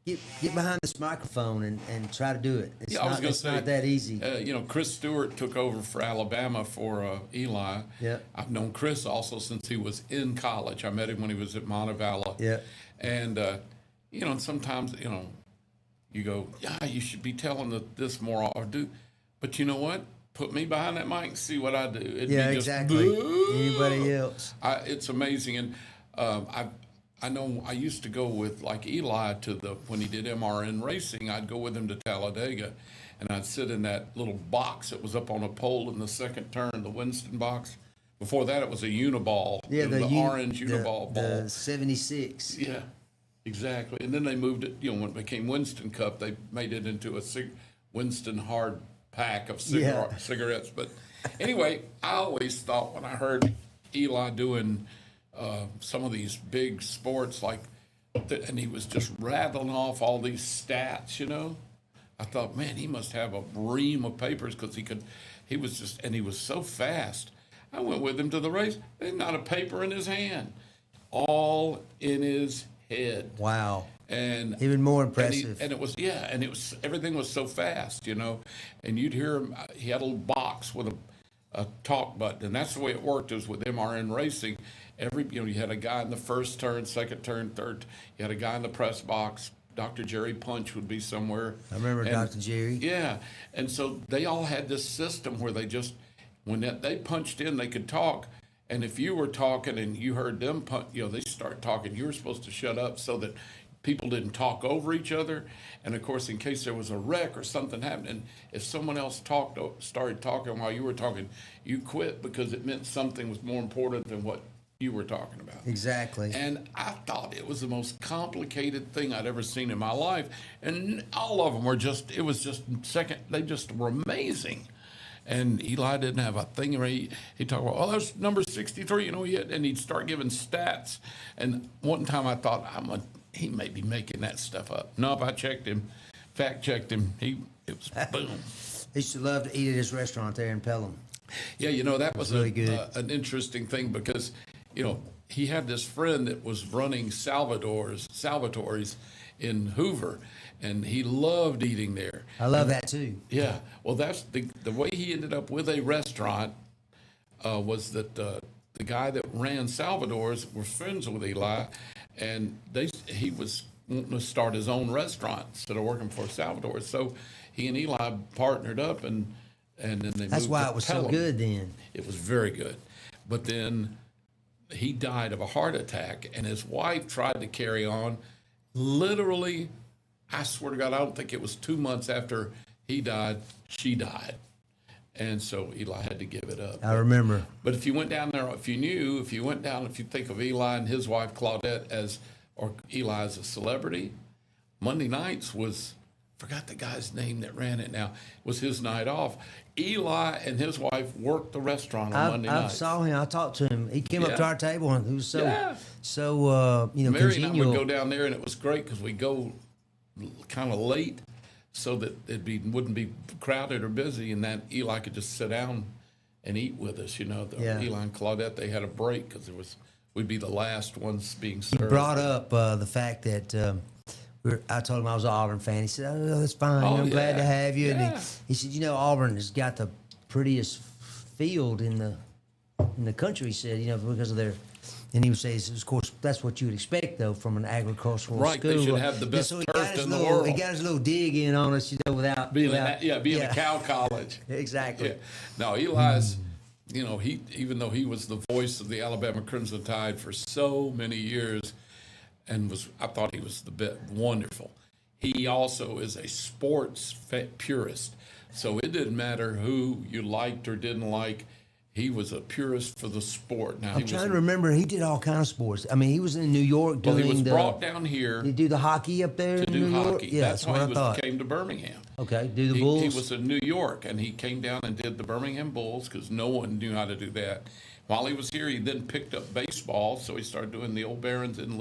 get behind this microphone and try to do it. It's Yeah, I was not gonna it's say, not that easy. Chris Stewart took over for Alabama for Eli. Yeah. I've known Chris also since he was in college. I met him when he was at Montevallo. Yeah. And and sometimes, you go, yeah, you should be telling this more or do, but you know what? Put me behind that mic and see what I do. It'd Yeah, be just, exactly. Anybody else? It's amazing. And I know I used to go with like Eli when he did MRN racing, I'd go with him to Talladega and I'd sit in that little box that was up on a pole in the second turn, the Winston box. Before that, it was a Uniball. Yeah, the orange Uniball ball. The 76. Yeah, exactly. And then they moved it, when it became Winston Cup, they made it into a Winston hard pack of cigarettes. But anyway, I always thought when I heard Eli doing some of these big sports and he was just rattling off all these stats, I thought, man, he must have a ream of papers because he was so fast. I went with him to the race. There's not a paper in his hand, all in his head. Wow. And even more impressive. And it was everything was so fast, and you'd hear him. He had a little box with a talk button, and that's the way it worked. Is with MRN racing, you had a guy in the first turn, second turn, third. You had a guy in the press box. Dr. Jerry Punch would be somewhere. I remember Dr. Jerry. Yeah, and so they all had this system where they just when they punched in, they could talk. And if you were talking and you heard them punch, they start talking. You were supposed to shut up so that people didn't talk over each other. And of course, in case there was a wreck or something happened, and if someone else started talking while you were talking, you quit because it meant something was more important than what you were talking about. Exactly. And I thought it was the most complicated thing I'd ever seen in my life. And all of them were they just were amazing. And Eli didn't have a thing where he talked about, that's number 63, and he'd start giving stats. And one time I thought, he may be making that stuff up. Nope, I checked him, fact checked him. It was boom. He used to love to eat at his restaurant there in Pelham. Yeah, that was really good. An interesting thing because, he had this friend that was running Salvatore's in Hoover, and he loved eating there. I love that too. Yeah, well, that's the way he ended up with a restaurant was that the guy that ran Salvador's were friends with Eli, and he was wanting to start his own restaurant instead of working for Salvador's. So he and Eli partnered up, and then they moved. That's why to it was Pelham. so good then. It was very good, but then he died of a heart attack, and his wife tried to carry on. Literally, I swear to God, I don't think it was 2 months after he died, she died. And so Eli had to give it up. I remember. But if you went down there, if you think of Eli and his wife Claudette or Eli as a celebrity, Monday nights forgot the guy's name that ran it now, was his night off. Eli and his wife worked the restaurant on Monday nights. I saw him. I talked to him. He came up to our table, and he was Mary congenial. and I would go down there, and it was great because we go kind of late so that wouldn't be crowded or busy, and that Eli could just sit down and eat with us. Eli and Claudette, they had a break because we'd be the last ones being served. He brought up the fact that I told him I was an Auburn fan. He said, "Oh, that's fine. I'm glad to have you." And he said, Auburn has got the prettiest field in the country. He said, because of their. And he would say, of course, that's what you would expect, though, from an agricultural school. Right, they should have the best turf in the world. He got his little dig in on us, without being a cow college. Exactly. Yeah. No, Eli's, even though he was the voice of the Alabama Crimson Tide for so many years, I thought he was wonderful. He also is a sports purist, so it didn't matter who you liked or didn't like. He was a purist for the sport. Now I'm trying to remember. He did all kinds of sports. I mean, he was in New York doing. Well, he was brought down here. Did he do the hockey up there to in do New hockey. York? Yeah, that's why he came to Birmingham. Okay, do the Bulls. He was in New York, and he came down and did the Birmingham Bulls because no one knew how to do that. While he was here, he then picked up baseball, so he started doing the Old Barons in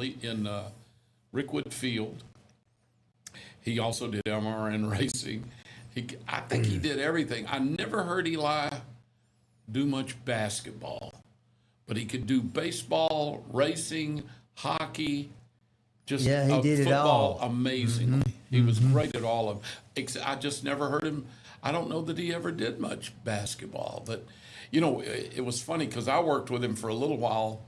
Rickwood Field. He also did MRN racing. I think he did everything. I never heard Eli do much basketball, but he could do baseball, racing, hockey, he did it all amazingly. Mm-hmm. He was great at all of them. I just never heard him. I don't know that he ever did much basketball, but it was funny because I worked with him for a little while.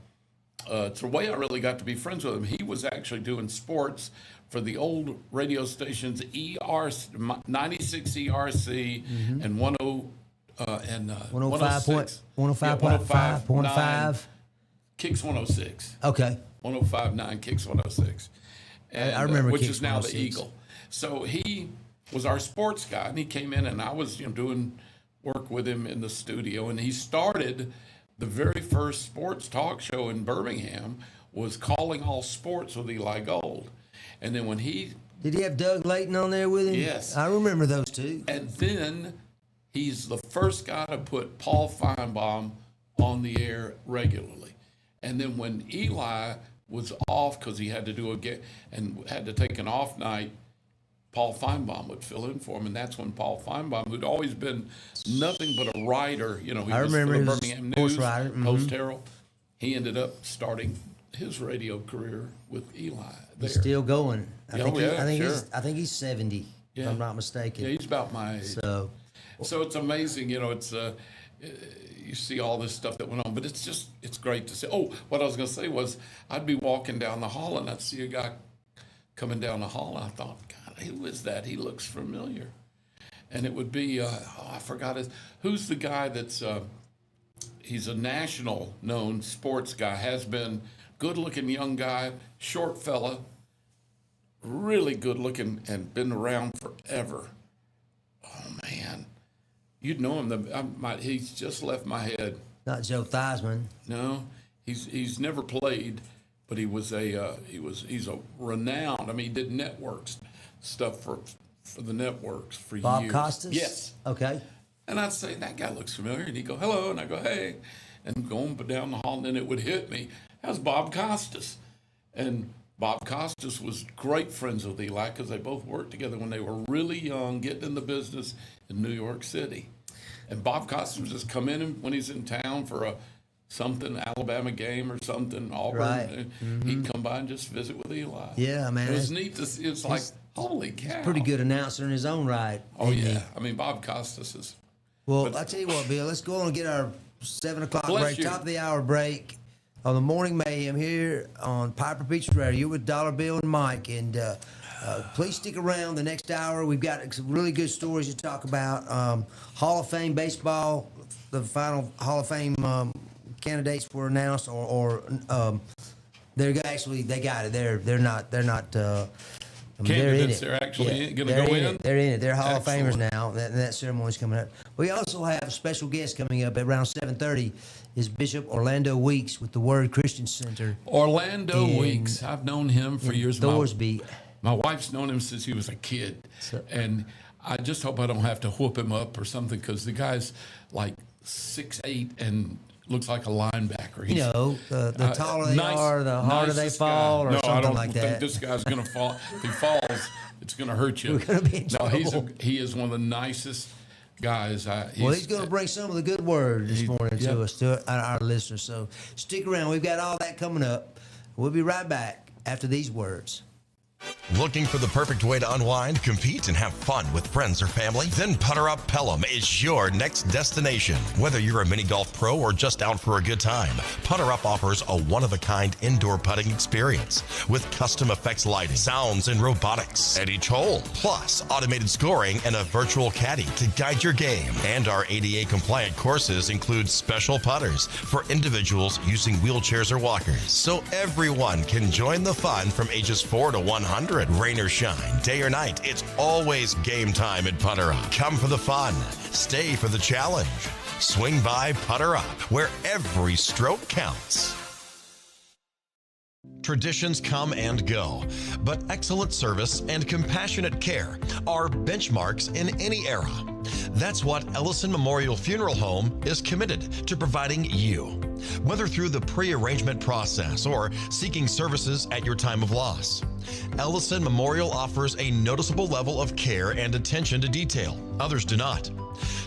It's the way I really got to be friends with him. He was actually doing sports for the old radio stations, 96 ERC and 105.5. Kicks 106. Okay. 105.9 Kicks 106. And, I remember which Kicks is now the 106. Eagle. So he was our sports guy, and he came in, and I was doing work with him in the studio, and he started the very first sports talk show in Birmingham was Calling All Sports with Eli Gold. And then when he... Did he have Doug Layton on there with him? Yes. I remember those two. And then he's the first guy to put Paul Feinbaum on the air regularly. And then when Eli was off because he had to do a game and had to take an off night, Paul Feinbaum would fill in for him. And that's when Paul Feinbaum, who'd always been nothing but a writer, he I was remember for he the was Birmingham sports News, writer. Post Herald. He ended up starting his radio career with Eli there. He's still going. I think sure. I think he's 70, if I'm not mistaken. Yeah, he's about my age. So it's amazing, it's you see all this stuff that went on, but it's great to see. Oh, what I was going to say was I'd be walking down the hall and I'd see a guy coming down the hall, and I thought, God, who is that? He looks familiar. And it would be, I forgot who's the guy that's, he's a national known sports guy, has been good looking young guy, short fella, really good looking and been around forever. Oh man, you'd know him. He's just left my head. Not Joe Theismann. No, he's never played, but he's a renowned. I mean, he did networks stuff for the networks for years. Bob Costas? Yes. Okay. And I'd say, that guy looks familiar. And he'd go, hello. And I go, hey. And going down the hall, and then it would hit me. That was Bob Costas. And Bob Costas was great friends with Eli because they both worked together when they were really young, getting in the business in New York City. And Bob Costas would just come in when he's in town for something, Alabama game or something, Auburn. Right. He'd come by and just visit with Eli. Yeah, man. It was neat to see. It's like, holy cow. Pretty good announcer in his own right. Oh, isn't he? yeah. I mean, Bob Costas is... Well, I tell you what, Bill, let's go on and get our 7 o'clock Bless break, you. top of the hour break on the Morning Mayhem here on Piper Beach Radio. You're with Dollar Bill and Mike. And please stick around the next hour. We've got some really good stories to talk about. Hall of Fame baseball, the final Hall of Fame candidates were announced, or they got it. They're not. Candidates, they're in it. they're actually going to they're go in in? it. They're in it. They're Hall Excellent. of Famers now. That ceremony's coming up. We also have a special guest coming up at around 7:30. Is Bishop Orlando Weeks with the Word Christian Center. Orlando in- Weeks. I've known him for years. Thorsby. My wife's known him since he was a kid. And I just hope I don't have to whoop him up or something, because the guy's like 6'8" and looks like a linebacker. You know, the taller they are, the harder they nicest fall, guy. or No, I something don't like think that. this guy's going to fall. If he falls, it's going to hurt you. We're gonna be in No, trouble. he is one of the nicest guys. He's going to bring some of the good word this morning yep. to us, to our listeners. So stick around. We've got all that coming up. We'll be right back after these words. Looking for the perfect way to unwind, compete, and have fun with friends or family? Then Putter Up Pelham is your next destination. Whether you're a mini golf pro or just out for a good time, Putter Up offers a one-of-a-kind indoor putting experience with custom effects lighting, sounds, and robotics at each hole, plus automated scoring and a virtual caddy to guide your game. And our ADA-compliant courses include special putters for individuals using wheelchairs or walkers, so everyone can join the fun from ages 4 to 100. Rain or shine, day or night, it's always game time at Putter Up. Come for the fun, stay for the challenge. Swing by Putter Up, where every stroke counts. Traditions come and go, but excellent service and compassionate care are benchmarks in any era. That's what Ellison Memorial Funeral Home is committed to providing you. Whether through the pre-arrangement process or seeking services at your time of loss, Ellison Memorial offers a noticeable level of care and attention to detail. Others do not.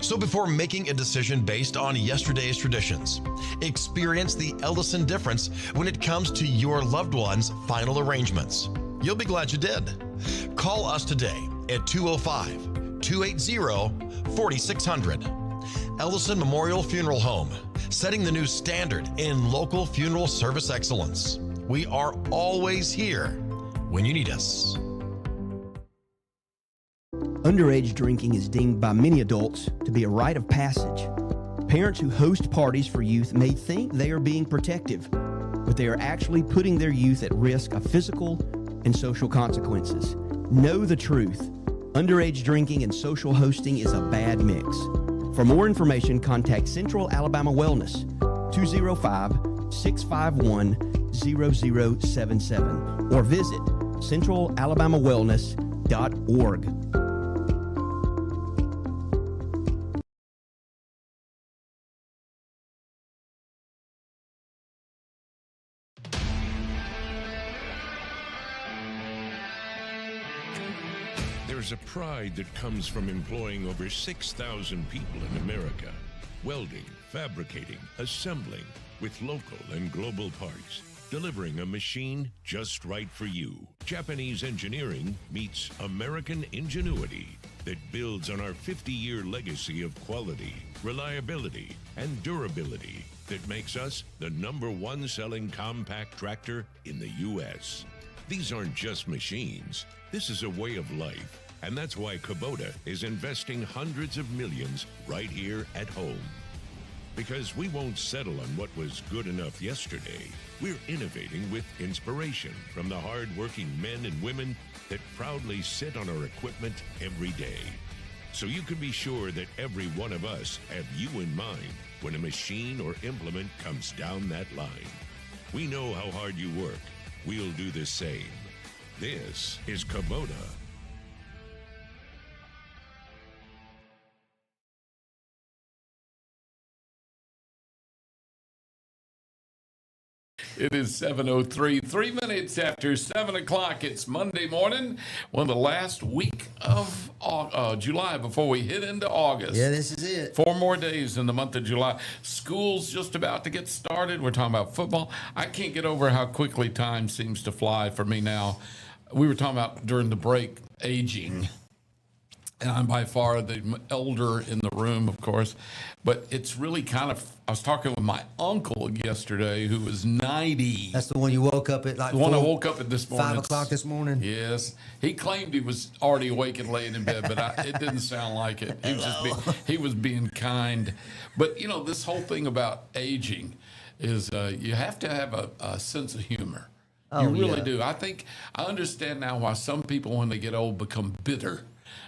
So before making a decision based on yesterday's traditions, experience the Ellison difference when it comes to your loved one's final arrangements. You'll be glad you did. Call us today at 205-280-4600. Ellison Memorial Funeral Home, setting the new standard in local funeral service excellence. We are always here when you need us. Underage drinking is deemed by many adults to be a rite of passage. Parents who host parties for youth may think they are being protective, but they are actually putting their youth at risk of physical and social consequences. Know the truth. Underage drinking and social hosting is a bad mix. For more information, contact Central Alabama Wellness, 205-651-0077, or visit centralalabamawellness.org. There's a pride that comes from employing over 6,000 people in America, welding, fabricating, assembling with local and global parts, delivering a machine just right for you. Japanese engineering meets American ingenuity that builds on our 50-year legacy of quality, reliability, and durability that makes us the #1 selling compact tractor in the U.S. These aren't just machines. This is a way of life. And that's why Kubota is investing hundreds of millions right here at home. Because we won't settle on what was good enough yesterday. We're innovating with inspiration from the hard-working men and women that proudly sit on our equipment every day. So you can be sure that every one of us have you in mind when a machine or implement comes down that line. We know how hard you work. We'll do the same. This is Kubota. It is 7:03, 3 minutes after 7 o'clock. It's Monday morning, one of the last week of July before we hit into August. Yeah, this is it. 4 more days in the month of July. School's just about to get started. We're talking about football. I can't get over how quickly time seems to fly for me now. We were talking about during the break, aging. And I'm by far the elder in the room, of course. But it's really kind of, I was talking with my uncle yesterday who was 90. That's the one you woke up at like The one I woke up at this morning. 5 o'clock this morning? Yes. He claimed he was already awake and laying in bed, but it didn't sound like it. He was being kind. But, you know, this whole thing about aging is you have to have a sense of humor. You really do. I understand now why some people, when they get old, become bitter.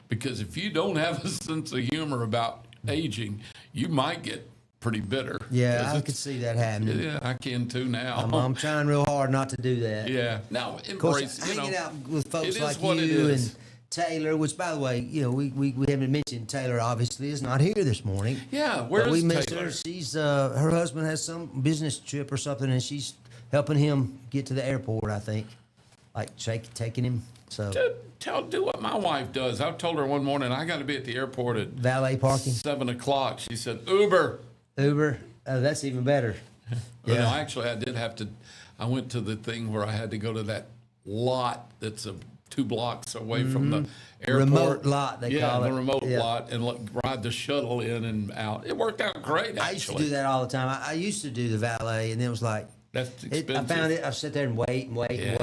Because if you don't have a sense of humor about aging, you might get pretty bitter. Yeah, I could see that happening. Yeah, I can too now. I'm trying real hard not to do that. Yeah. Now, Of course, embrace, hanging out with folks it like is what it you is. and Taylor, which, by the way, you know, we haven't mentioned Taylor obviously is not here this morning. Yeah, where's But we missed Taylor? her. She's her husband has some business trip or something, and she's helping him get to the airport. I think, like taking him. So Do what my wife does. I told her one morning I got to be at the airport at valet parking, 7 o'clock. She said, Uber. Oh, that's even better. Yeah. No, actually, I did have to. I went to the thing where I had to go to that lot that's 2 blocks away from the airport. Remote lot, they call it. Yeah, the remote Yeah. lot, and ride the shuttle in and out. It worked out great, actually. I used to do that all the time. I used to do the valet, and then it was like, That's I expensive. found it. I sit there and wait. Yeah.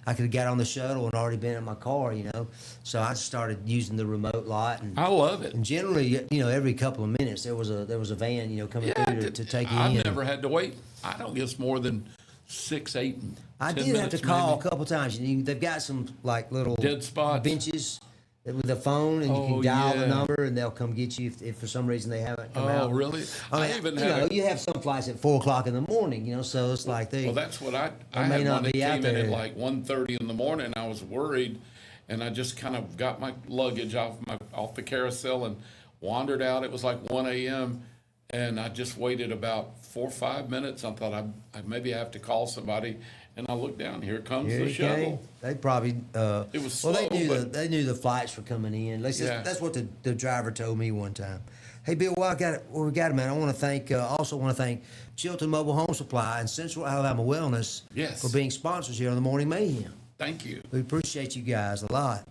I could have got on the shuttle and already been in my car, you know. So I started using the remote lot, and I love it. generally, you know, every couple of minutes there was a van, you know, coming through to take you I've in. never had to wait. I don't guess more than 6, 8, 10 I did have to minutes, call maybe. a couple times. They've got some like little Dead spots. benches with a phone, and you Oh, can dial the yeah. number, and they'll come get you if for some reason they haven't come out. Oh, really? I mean, even you had know, a- you have some flights at 4 o'clock in the morning, you know, so it's like they. Well, that's what I may had not one that be out came in there. at like 1:30 in the morning. I was worried, and I just kind of got my luggage off the carousel and wandered out. It was like 1 a.m. and I just waited about 4 or 5 minutes. I thought I maybe I have to call somebody, and I looked down. Here comes Here the he came. shuttle. They probably. It was well, slow, they knew the flights were coming in. At least Yeah. that's what the driver told me one time. Hey, Bill, while we got a minute, I want to thank. Also, want to thank Chilton Mobile Home Supply and Central Alabama Wellness Yes. for being sponsors here on the Morning Mayhem. Thank you. We appreciate you guys a lot.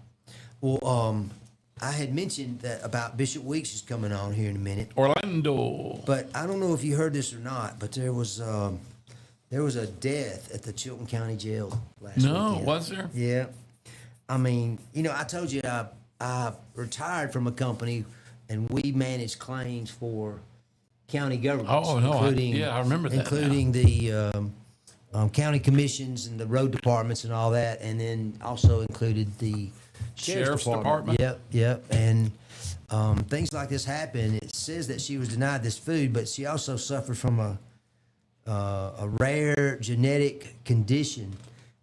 Well, I had mentioned that about Bishop Weeks is coming on here in a minute, Orlando. but I don't know if you heard this or not. But there was a death at the Chilton County Jail last No, weekend. was there? Yeah. I mean, you know, I told you I I retired from a company, and we managed claims for county governments. Oh, no, including, I remember that including the county commissions and the road departments and all that, and then also included the Sheriff's Department. Yep. And things like this happen. It says that she was denied this food, but she also suffered from a rare genetic condition,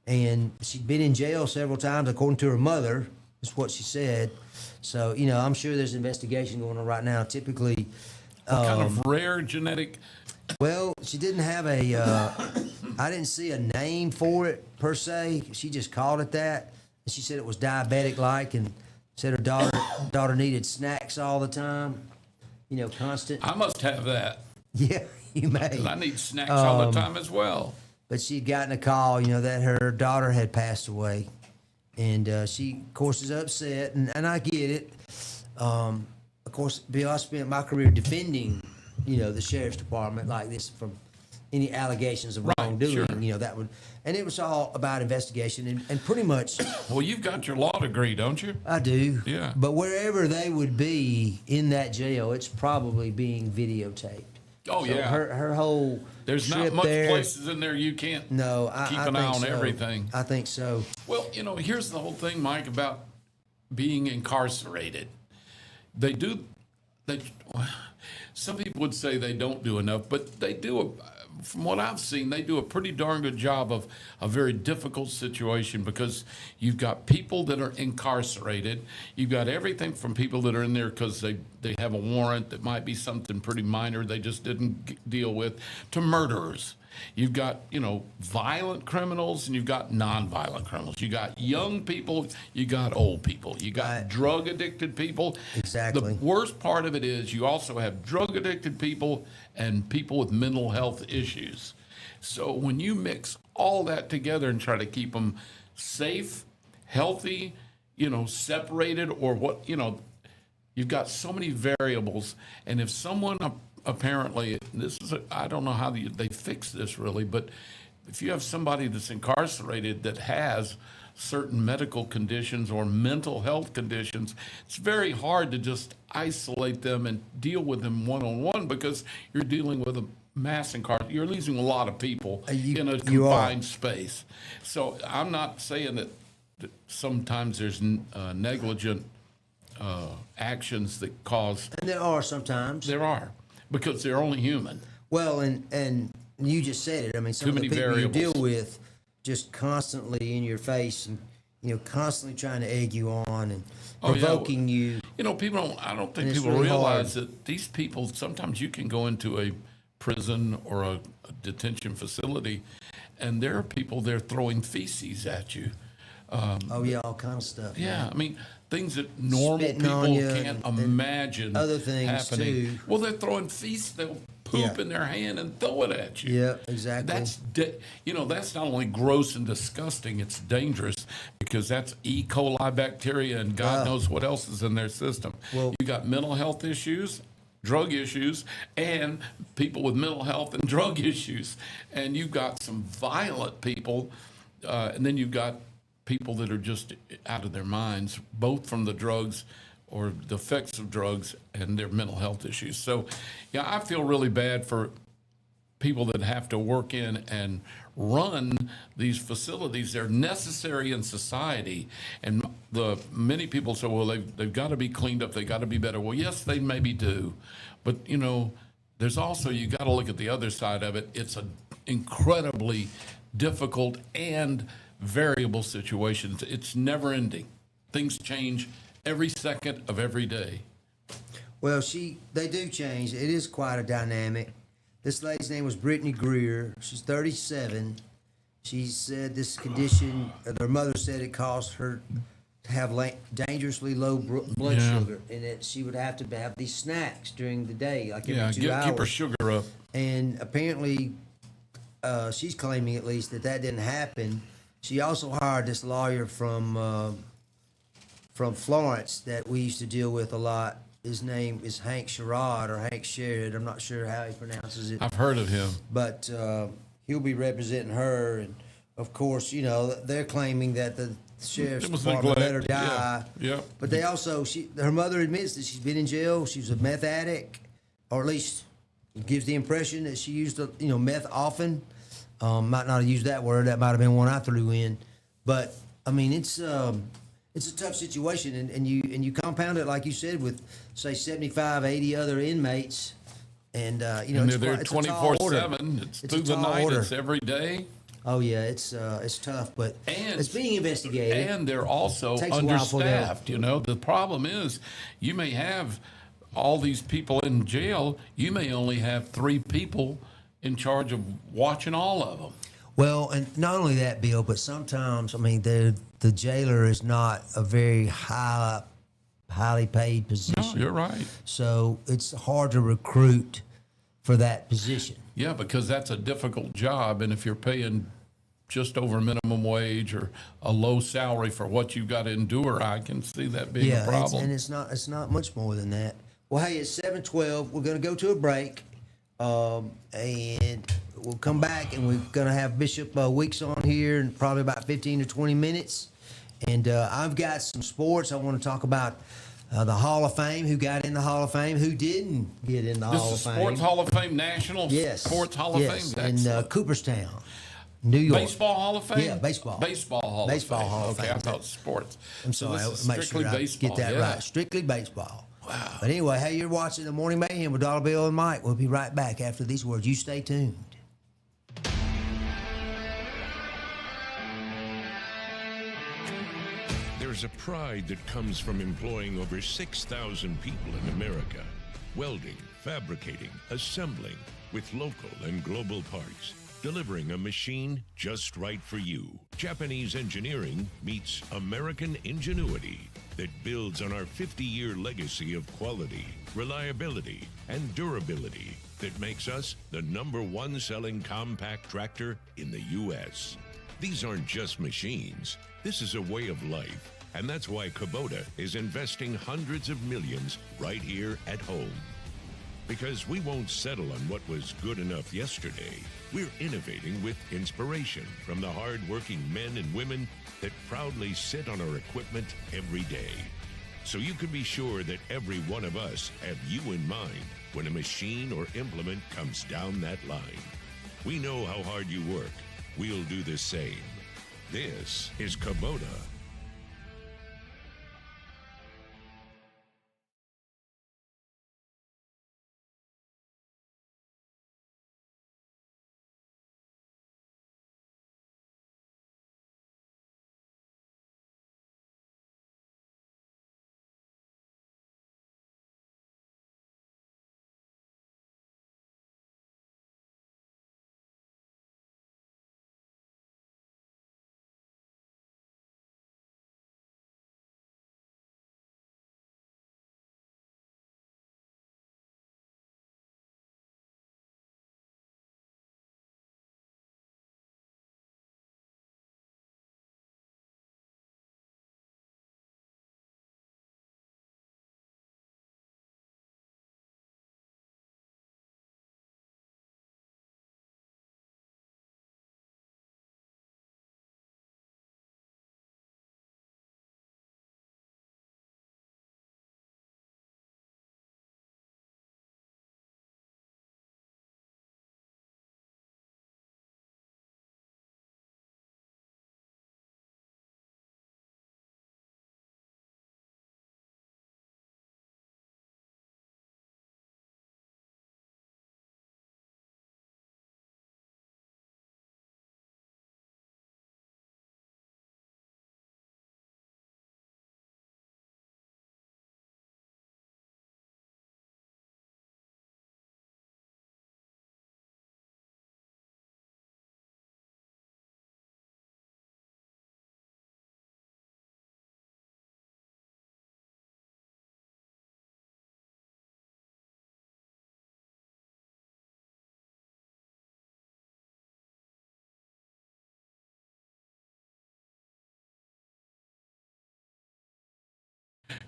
and she'd been in jail several times, according to her mother. Is what she said. So I'm sure there's an investigation going on right now. Typically, What kind of rare genetic? well, she didn't have I didn't see a name for it per se. She just called it that. And she said it was diabetic-like, and said her daughter needed snacks all the time. Constant. I must have that. Yeah, you may. 'Cause I need snacks all the time as well. But she'd gotten a call, that her daughter had passed away. And she, of course, is upset, and I get it. Of course, Bill, I spent my career defending, the sheriff's department like this from any allegations of wrongdoing. sure. That would, and it was all about investigation, and pretty much. Well, you've got your law degree, don't you? I do. Yeah. But wherever they would be in that jail, it's probably being videotaped. Oh, So yeah. Her whole There's not trip much there. places in there you can't No, keep I an eye think on so. everything. I think so. Well, here's the whole thing, Mike, about being incarcerated. Some people would say they don't do enough, but they do. From what I've seen, they do a pretty darn good job of a very difficult situation, because you've got people that are incarcerated. You've got everything from people that are in there because they have a warrant that might be something pretty minor they just didn't deal with, to murderers. You've got, violent criminals, and you've got nonviolent criminals. You got young people, you got old people, you got Right. drug addicted people. Exactly. The worst part of it is you also have drug addicted people and people with mental health issues. So when you mix all that together and try to keep them safe, healthy, separated, or you've got so many variables. And if someone apparently, I don't know how they fix this really, but if you have somebody that's incarcerated that has certain medical conditions or mental health conditions, it's very hard to just isolate them and deal with them one-on-one, because you're dealing with a mass incarceration. You're losing a lot of people in a you are. confined space. So I'm not saying that sometimes there's negligent actions that cause. And there are sometimes. There are, because they're only human. Well, and you just said it. I mean, some Too of the many people you variables. deal with just constantly in your face, and constantly trying to egg you on and Oh, yeah. provoking you. People don't. I don't think And it's people really realize hard. that these people. Sometimes you can go into a prison or a detention facility, and there are people there throwing feces at you. Oh yeah, all kind of stuff. Yeah, I mean, things that normal Spitting people on you can't and imagine other things, happening. too. Well, they're throwing feces. They'll poop Yeah. in their hand and throw it at you. Yeah, exactly. That's not only gross and disgusting, it's dangerous, because that's E. coli bacteria and God knows what else is in their system. Well- You got mental health issues, drug issues, and people with mental health and drug issues. And you've got some violent people, and then you've got people that are just out of their minds, both from the drugs or the effects of drugs and their mental health issues. So, yeah, I feel really bad for people that have to work in and run these facilities. They're necessary in society, and many people say, well, they've got to be cleaned up, they got to be better. Well, yes, they maybe do, but there's also, you got to look at the other side of it. It's an incredibly difficult and variable situation. It's never ending. Things change every second of every day. Well, they do change. It is quite a dynamic. This lady's name was Brittany Greer. She's 37. She said this condition, their mother said it caused her to have dangerously low blood Yeah. sugar, and that she would have to have these snacks during the day, like every Yeah, 2 hours. keep her sugar up. And apparently, she's claiming at least that didn't happen. She also hired this lawyer from Florence that we used to deal with a lot. His name is Hank Sherrod or Hank Sherrod. I'm not sure how he pronounces it. I've heard of him. But he'll be representing her. And, of course, they're claiming that The sheriff's It was department let her neglect, die. yeah. But they also, her mother admits that she's been in jail. She was a meth addict, or at least gives the impression that she used meth often. Might not have used that word. That might have been one I threw in. But I mean, it's a tough situation, and you compound it like you said with say 75, 80 other inmates, and And they're there it's a tall order. 24/7. It's It's through a the tall night. order. It's every day. Oh yeah, it's tough, but And it's being investigated. And they're also Takes a while for them. understaffed. You know, the problem is you may have all these people in jail. You may only have 3 people in charge of watching all of them. Well, and not only that, Bill, but sometimes I mean the jailer is not a very highly paid position. No, you're right. So it's hard to recruit for that position. Yeah, because that's a difficult job, and if you're paying just over minimum wage or a low salary for what you've got to endure, I can see that being a problem. and it's not much more than that. Well, hey, it's 7:12. We're going to go to a break, and we'll come back, and we're going to have Bishop Weeks on here in probably about 15 to 20 minutes. And I've got some sports. I want to talk about the Hall of Fame, who got in the Hall of Fame, who didn't get in the This Hall is of Fame. Sports Hall of Fame, National Yes. Sports Hall of yes. Fame. In Excellent. Cooperstown, New York. Baseball Hall of Fame? Yeah, baseball. Baseball Hall Baseball of Fame. Hall of Okay, Fame. I thought sports. I'm So sorry, this I'll is make strictly sure I baseball. get that yeah. right. Strictly baseball. Wow. But anyway, hey, you're watching the Morning Mayhem with Dollar Bill and Mike. We'll be right back after these words. You stay tuned. There's a pride that comes from employing over 6,000 people in America. Welding, fabricating, assembling with local and global parts. Delivering a machine just right for you. Japanese engineering meets American ingenuity that builds on our 50-year legacy of quality, reliability, and durability that makes us the #1 selling compact tractor in the U.S. These aren't just machines. This is a way of life. And that's why Kubota is investing hundreds of millions right here at home. Because we won't settle on what was good enough yesterday. We're innovating with inspiration from the hard-working men and women that proudly sit on our equipment every day. So you can be sure that every one of us have you in mind when a machine or implement comes down that line. We know how hard you work. We'll do the same. This is Kubota.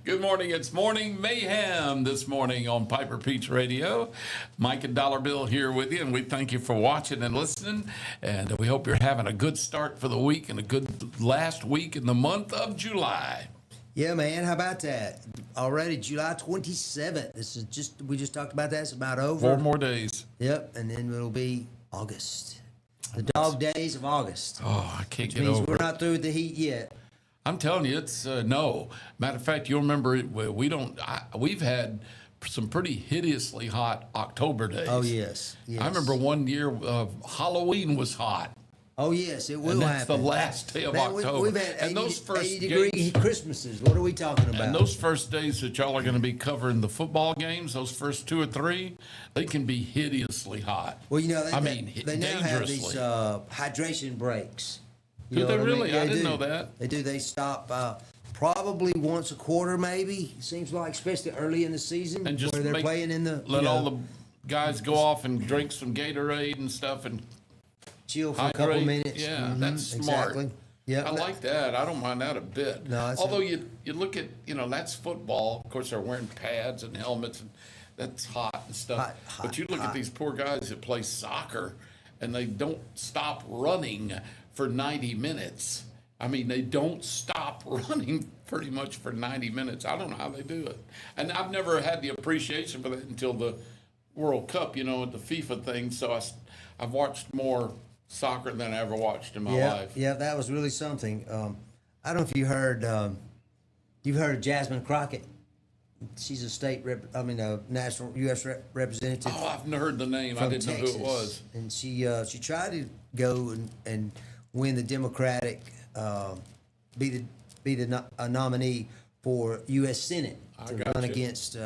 Good morning. It's Morning Mayhem this morning on Piper Peach Radio. Mike and Dollar Bill here with you, and we thank you for watching and listening. And we hope you're having a good start for the week and a good last week in the month of July. Yeah, man. How about that? Already July 27th. We just talked about that. It's about over. 4 more days. Yep, and then it'll be August. The dog days of August. Oh, I can't Which get means over we're it. not through with the heat yet. I'm telling you, it's no. Matter of fact, you'll remember we've had some pretty hideously hot October days. Oh, yes. I remember one year Halloween was hot. Oh, yes, it will And that's happen. the last day of Man, October. We've had 80, And those first 80-degree games- Christmases. What are we talking about? And those first days that y'all are going to be covering the football games, those first 2 or 3, they can be hideously hot. Well, you know, they now have these dangerously. hydration breaks. You Do know they what I mean? really? I didn't know that. They do. They stop probably once a quarter, maybe. It seems like, especially early in the season, And just where they're playing in the let all the guys go off and drink some Gatorade and stuff and chill for a couple hydrate. minutes. Yeah, Mhm, that's smart. Exactly. Yeah, I like that. I don't mind that a bit. No, that's Although you look at, that's football. Of course, they're wearing pads and helmets, and that's hot and stuff. But you look at these poor guys that play soccer, and they don't stop running for 90 minutes. I mean, they don't stop running pretty much for 90 minutes. I don't know how they do it. And I've never had the appreciation for that until the World Cup, the FIFA thing. So I've watched more soccer than I ever watched in my life. Yeah, that was really something. I don't know if you heard. You've heard of Jasmine Crockett. She's a national U.S. representative. Oh, I've heard the name. I from didn't know Texas. who it was. And she tried to go and win the Democratic, be a nominee for U.S. Senate to gotcha. run against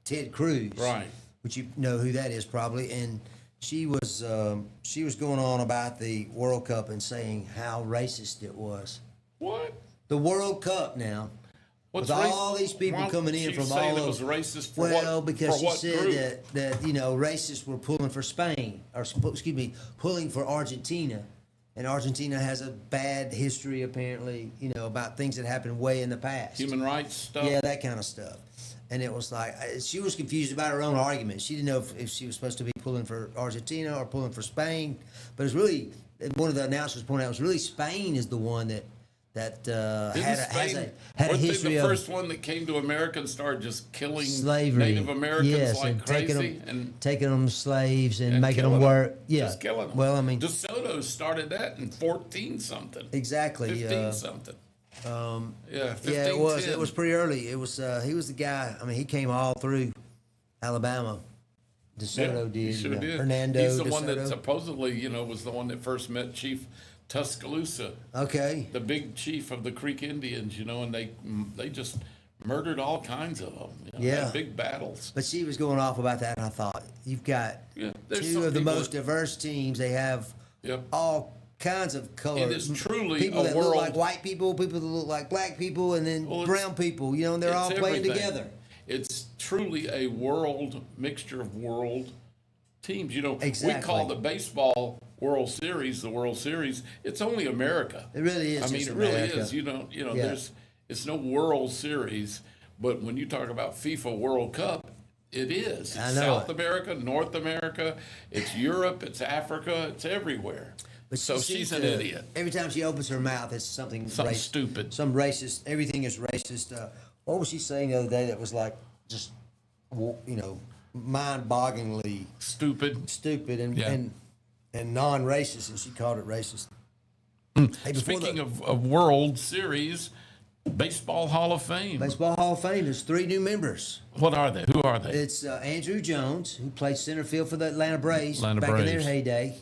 Ted Cruz. Right. Which you know who that is probably. And she was going on about the World Cup and saying how racist it was. What? The World Cup now. With all these people coming in from all over. It was racist for well, what? because for she what said group? that racists were pulling for Spain, or pulling for Argentina, and Argentina has a bad history apparently, about things that happened way in the past. Human rights stuff. Yeah, that kind of stuff. And it was like she was confused about her own argument. She didn't know if she was supposed to be pulling for Argentina or pulling for Spain. But it's really, one of the announcers pointed out, it was really Spain is the one that had a history the of first one that came to America and started just killing slavery. Native Americans yes, like and crazy taking them slaves and making killing them work. Yeah, just killing them. Well, I mean, DeSoto started that in 14 something. Exactly. 15 something. Yeah, 15, yeah, it was. 10. It was pretty early. It was. He was the guy. I mean, he came all through Alabama. DeSoto did. He sure did. Hernando. He's the one that DeSoto. supposedly, was the one that first met Chief Tuscaloosa. Okay. The big chief of the Creek Indians, and they just murdered all kinds of them. Yeah. Had big battles. But she was going off about that, and I thought, you've got there's two some of the people most diverse teams. They have all kinds of colors. It is truly people a that world. look like white people that look like black people, and then brown people. And they're all playing everything. together. It's truly a mixture of world teams. Exactly. We call the baseball World Series the World Series. It's only America. It really is. I mean, just it really America. is. It's no World Series, but when you talk about FIFA World Cup, it is. It's South America, North America, it's Europe, it's Africa, it's everywhere. But so she's an idiot. Every time she opens her mouth, it's something stupid. Some racist. Everything is racist. What was she saying the other day that was like just, mind-bogglingly stupid and non-racist, and she called it racist. Hey, Speaking of World Series, Baseball Hall of Fame. Baseball Hall of Fame, there's 3 new members. What are they? Who are they? It's Andrew Jones, who played center field for the Atlanta Braves in their heyday.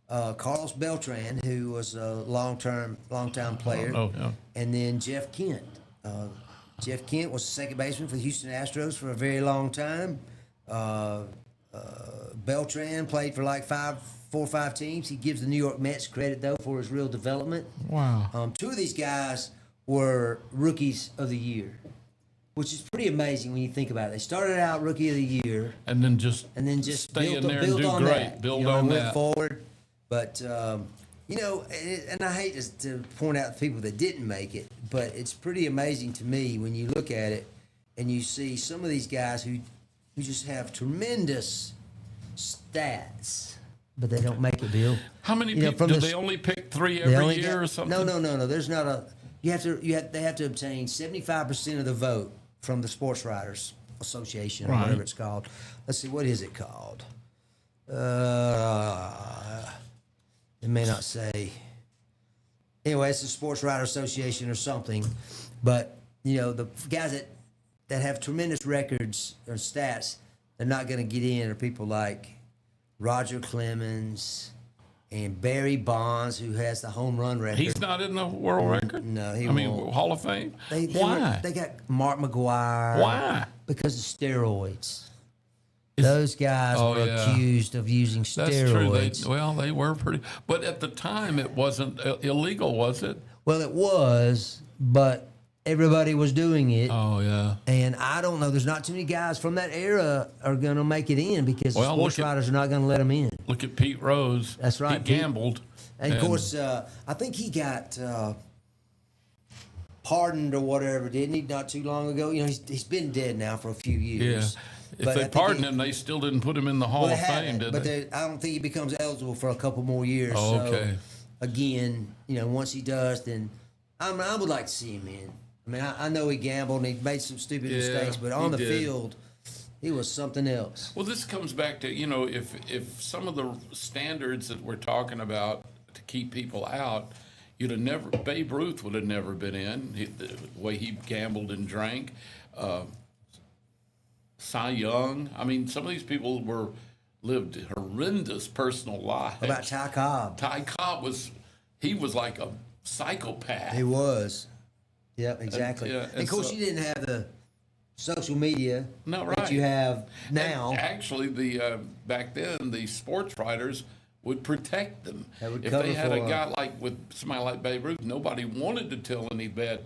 Carlos Beltran, who was a long-time player. And then Jeff Kent. Jeff Kent was the second baseman for the Houston Astros for a very long time. Beltran played for like 4 or 5 teams. He gives the New York Mets credit, though, for his real development. Wow. 2 of these guys were rookies of the year, which is pretty amazing when you think about it. They started out rookie of the year, and then just stay in there and build do on great. that. Build on went that. forward. But You know, and I hate to point out the people that didn't make it, but it's pretty amazing to me when you look at it and you see some of these guys who just have tremendous stats, but they don't make it, Bill. How many You know, people from do the- they only pick 3 They every only year got- or something? No. There's not a. They have to obtain 75% of the vote from the Sports Writers Association or Right. whatever it's called. Let's see, what is it called? It may not say. Anyway, it's the Sports Writers Association or something. But you know, the guys that have tremendous records or stats, they're not going to get in. Are people like Roger Clemens and Barry Bonds, who has the home run record. He's not in the world record? No, he I mean, won't. Hall of Fame? They Why? They got Mark McGuire. Why? Because of steroids. Those guys Oh, were yeah. accused of using That's true. steroids. They were pretty. But at the time, it wasn't illegal, was it? Well, it was, but everybody was doing it. Oh, yeah. And I don't know. There's not too many guys from that era are going to make it in because Well, the sports look at- writers are not going to let them in. Look at Pete Rose. That's right, He Pete. gambled. And of course, I think he got pardoned or whatever, didn't he? Not too long ago. You know, he's been dead now for a few Yeah. years. If But I they think pardoned him, they still didn't put him in the Hall Well, of they Fame, haven't, did but they? I don't think he becomes eligible for a couple more years. Oh, okay. So, again, you know, once he does, then I would like to see him in. I mean, I know he gambled and he made some stupid Yeah, mistakes, but on he the did. field, he was something else. Well, this comes back to, you know, if some of the standards that we're talking about to keep people out, Babe Ruth would have never been in, the way he gambled and drank. Cy Young. I mean, some of these people lived horrendous personal lives. How about Ty Cobb? Ty Cobb was like a psychopath. He was. Yep, exactly. yeah, and and of course, so- you didn't have the social media No, that right. you have now. And actually, back then, the sports writers would protect them. They would If cover they had a for, guy with somebody like Babe Ruth, nobody wanted to tell any bad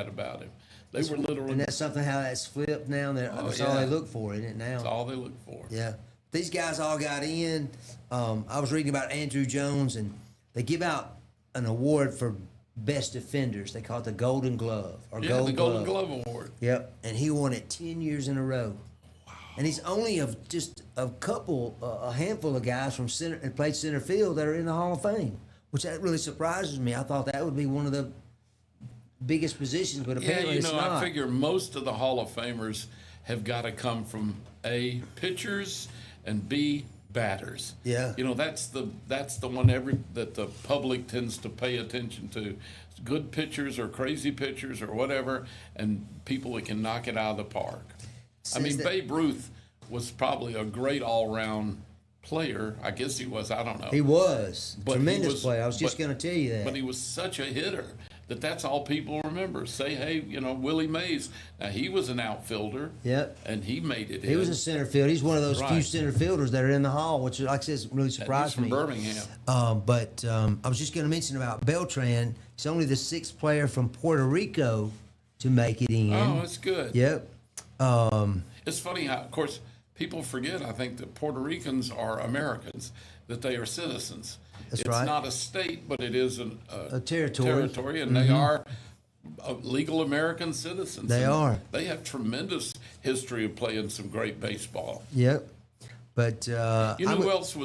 about him. They were literally And that's something how that's flipped now. That's all yeah. they look for, isn't it now? that's all they looked for. Yeah. These guys all got in. I was reading about Andrew Jones, and they give out an award for best defenders. They call it the Golden Glove or Yeah, Gold the Golden Glove. Glove Award. Yep. And he won it 10 years in a row. Wow. And he's only of just a handful of guys from center and played center field that are in the Hall of Fame, which that really surprises me. I thought that would be one of the biggest positions, but Yeah, apparently it's not. I figure most of the Hall of Famers have got to come from A, pitchers, and B, batters. Yeah. You know, that's the one that the public tends to pay attention to. Good pitchers or crazy pitchers or whatever, and people that can knock it out of the park. I mean, Babe Ruth was probably a great all-round player. I guess he was. I don't know. He was. But he Tremendous was- player. I was just but- going to tell you that. But he was such a hitter that's all people remember. Say, hey, Willie Mays. Now, he was an outfielder. Yep. And he made it He in. was a center field. He's one of those few Right. center fielders that are in the Hall, which, like I said, really He's surprised from me. Birmingham. But I was just going to mention about Beltran. He's only the 6th player from Puerto Rico to make it in. Oh, that's good. Yep. It's funny how, of course, people forget, I think, that Puerto Ricans are Americans, that they are citizens. That's it's right. not a state, but it is A territory. and they are legal American citizens. They And are. They have tremendous history of playing some great baseball. Yep. But You know who else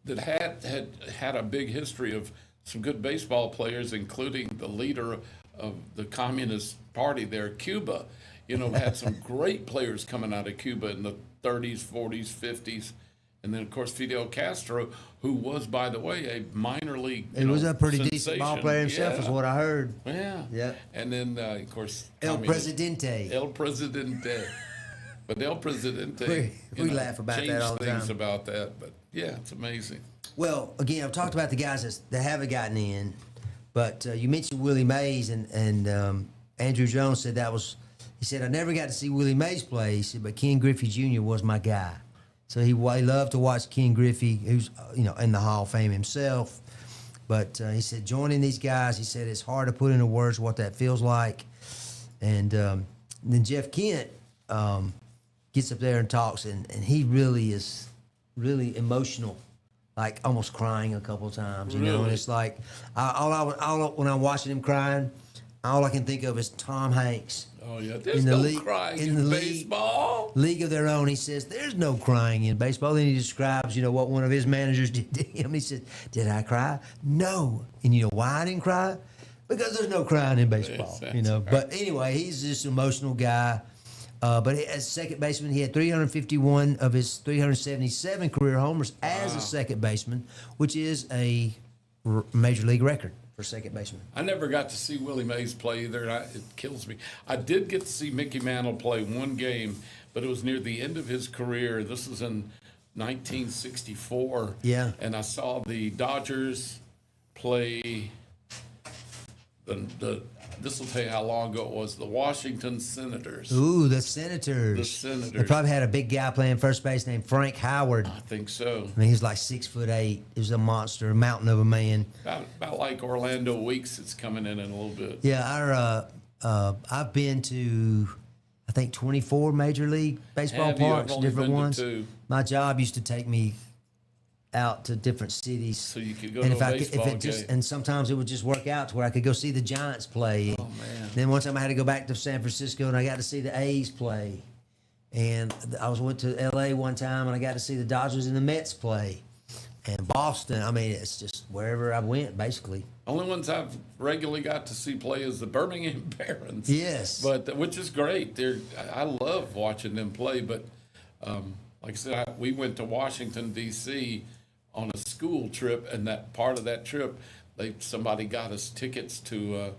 that had a big history of some good baseball players, including the leader of the Communist Party there, Cuba. Had some great players coming out of Cuba in the 30s, 40s, 50s. And then, of course, Fidel Castro, who was, by the way, a minor league he was a pretty decent ball sensation. player himself, is what I heard. Yeah. Yeah. And then, of course, El communist- Presidente. El Presidente. But El Presidente, We laugh about that changed all the things time. about that. But, yeah, it's amazing. Well, again, I've talked about the guys that haven't gotten in, but you mentioned Willie Mays, and Andrew Jones said that was. He said, I never got to see Willie Mays play. He said, but Ken Griffey Jr. was my guy. So he loved to watch Ken Griffey, who's in the Hall of Fame himself. But he said, joining these guys, he said, it's hard to put into words what that feels like. And then Jeff Kent gets up there and talks, and he really is really emotional like almost crying a couple times, you know. And it's like, when I'm watching him crying, all I can think of is Tom Hanks. Oh yeah, there's no crying in baseball. League of Their Own. He says there's no crying in baseball. Then he describes, what one of his managers did to him. He said, "Did I cry? No." And you know why I didn't cry? Because there's no crying in baseball. Yes, right. But anyway, he's just an emotional guy. But as second baseman, he had 351 of his 377 career homers as a second baseman, which is a major league record for second baseman. I never got to see Willie Mays play either, and it kills me. I did get to see Mickey Mantle play one game, but it was near the end of his career. This was in 1964. Yeah. And I saw the Dodgers play this will tell you how long ago it was, the Washington Senators. Ooh, the Senators. The Senators. They probably had a big guy playing first base named Frank Howard. I think so. I mean, he's like 6'8". He was a monster, a mountain of a man. About like Orlando Weeks, it's coming in a little bit. Yeah, I've been to, I think, 24 major league baseball Have you? I've parks, only different been to ones. 2. My job used to take me out to different cities. So you could go and to a baseball game. And sometimes it would just work out to where I could go see the Giants play. Oh, man. Then one time I had to go back to San Francisco and I got to see the A's play. And went to L.A. one time and I got to see the Dodgers and the Mets play. And Boston, I mean, it's just wherever I went, basically. Only ones I've regularly got to see play is the Birmingham Barons. Yes. But which is great. I love watching them play. But like I said, we went to Washington, D.C. on a school trip, and that part of that trip, somebody got us tickets to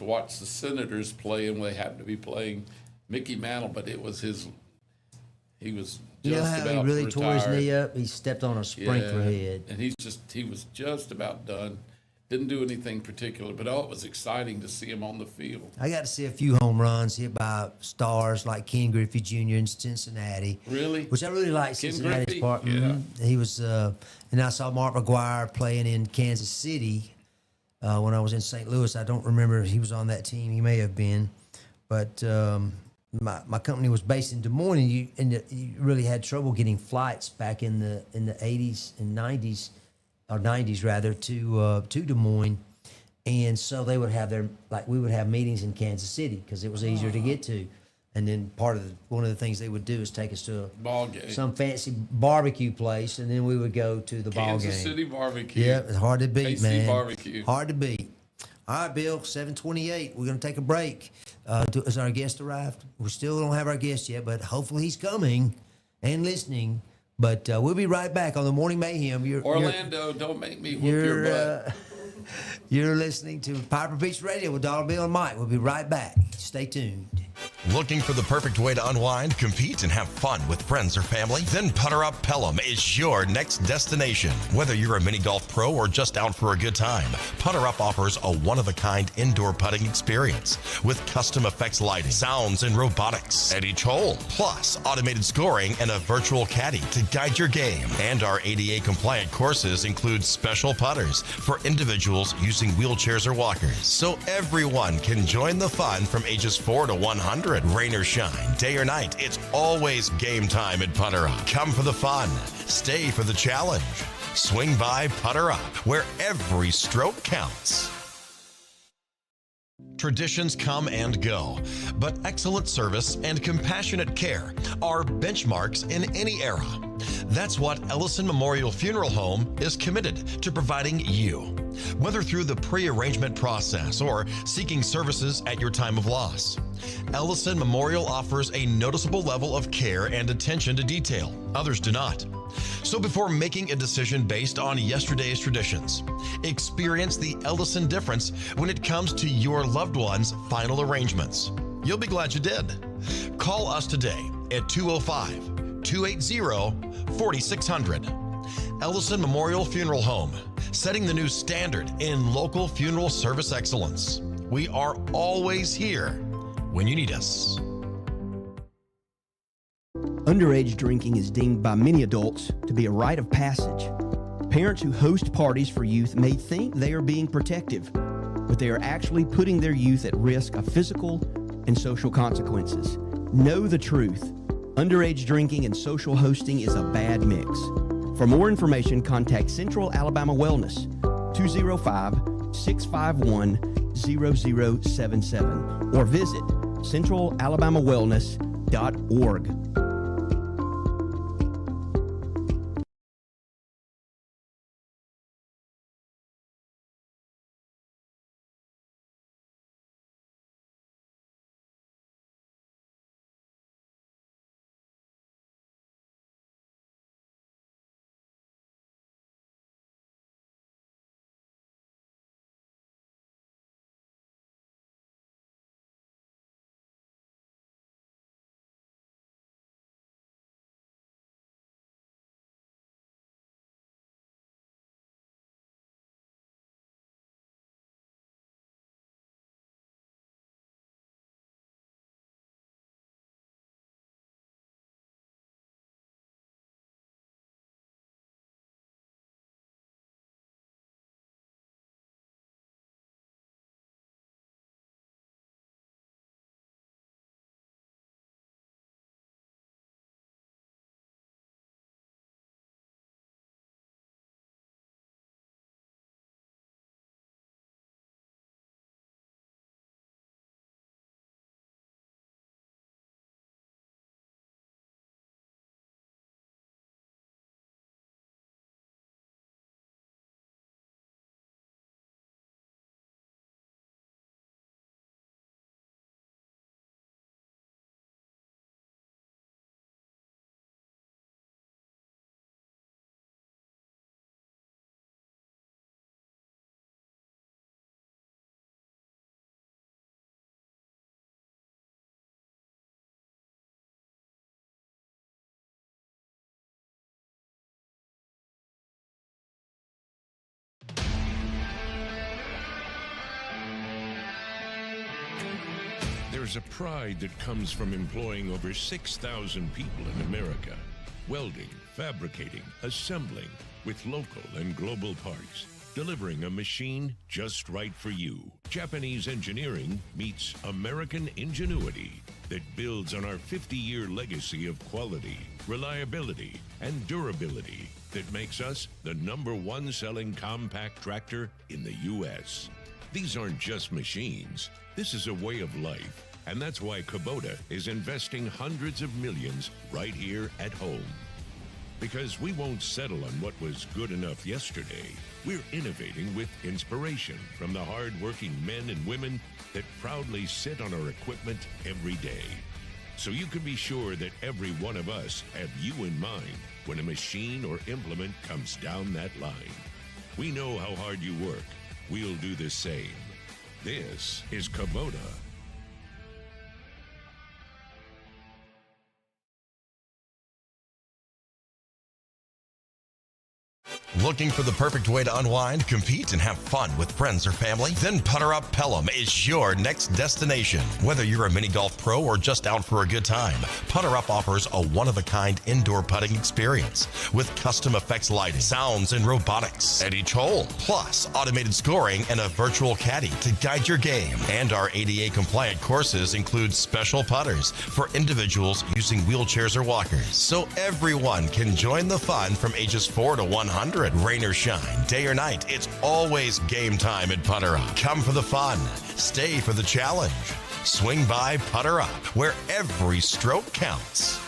watch the Senators play, and they happened to be playing Mickey Mantle, but it was he was You know just how about he really tore his retired. knee up? He stepped on a sprinkler head. And he was just about done. Didn't do anything particular, but it was exciting to see him on the field. I got to see a few home runs hit by stars like Ken Griffey Jr. in Cincinnati. Really? Which I really like Ken Cincinnati's Griffey? part. Yeah. Mhm. He was, and I saw Mark McGuire playing in Kansas City when I was in St. Louis. I don't remember if he was on that team. He may have been. But my company was based in Des Moines, and you really had trouble getting flights back in the 80s and 90s, or 90s rather, to Des Moines. And so they would have we would have meetings in Kansas City because it was easier to get to. And then one of the things they would do is take us to Ball game. some fancy barbecue place, and then we would go to the ball game. Kansas City barbecue. Yeah, it's hard to beat, KC man. barbecue. Hard to beat. All right, Bill, 7:28. We're going to take a break. Has our guest arrived? We still don't have our guest yet, but hopefully he's coming and listening. But we'll be right back on the Morning Mayhem. Orlando, don't make me whoop your butt. You're listening to Piper Beach Radio with Dollar Bill and Mike. We'll be right back. Stay tuned. Looking for the perfect way to unwind, compete, and have fun with friends or family? Then Putter Up Pelham is your next destination. Whether you're a mini golf pro or just out for a good time, Putter Up offers a one-of-a-kind indoor putting experience with custom effects lighting, sounds, and robotics at each hole, plus automated scoring and a virtual caddy to guide your game. And our ADA-compliant courses include special putters for individuals using wheelchairs or walkers, so everyone can join the fun from ages 4 to 100. Rain or shine, day or night, it's always game time at Putter Up. Come for the fun, stay for the challenge. Swing by Putter Up, where every stroke counts. Traditions come and go, but excellent service and compassionate care are benchmarks in any era. That's what Ellison Memorial Funeral Home is committed to providing you. Whether through the pre-arrangement process or seeking services at your time of loss, Ellison Memorial offers a noticeable level of care and attention to detail. Others do not. So before making a decision based on yesterday's traditions, experience the Ellison difference when it comes to your loved one's final arrangements. You'll be glad you did. Call us today at 205-280-4600. Ellison Memorial Funeral Home, setting the new standard in local funeral service excellence. We are always here when you need us. Underage drinking is deemed by many adults to be a rite of passage. Parents who host parties for youth may think they are being protective, but they are actually putting their youth at risk of physical and social consequences. Know the truth. Underage drinking and social hosting is a bad mix. For more information, contact Central Alabama Wellness, 205-651-0077, or visit centralalabamawellness.org. There's a pride that comes from employing over 6,000 people in America. Welding, fabricating, assembling, with local and global parts. Delivering a machine just right for you. Japanese engineering meets American ingenuity that builds on our 50-year legacy of quality, reliability, and durability that makes us the #1 selling compact tractor in the U.S. These aren't just machines. This is a way of life. And that's why Kubota is investing hundreds of millions right here at home. Because we won't settle on what was good enough yesterday. We're innovating with inspiration from the hard-working men and women that proudly sit on our equipment every day. So you can be sure that every one of us have you in mind when a machine or implement comes down that line. We know how hard you work. We'll do the same. This is Kubota. Looking for the perfect way to unwind, compete, and have fun with friends or family? Then Putter Up Pelham is your next destination. Whether you're a mini golf pro or just out for a good time, Putter Up offers a one-of-a-kind indoor putting experience with custom effects lighting, sounds, and robotics at each hole, plus automated scoring and a virtual caddy to guide your game. And our ADA-compliant courses include special putters for individuals using wheelchairs or walkers, so everyone can join the fun from ages 4 to 100. Rain or shine, day or night, it's always game time at Putter Up. Come for the fun, stay for the challenge. Swing by Putter Up, where every stroke counts.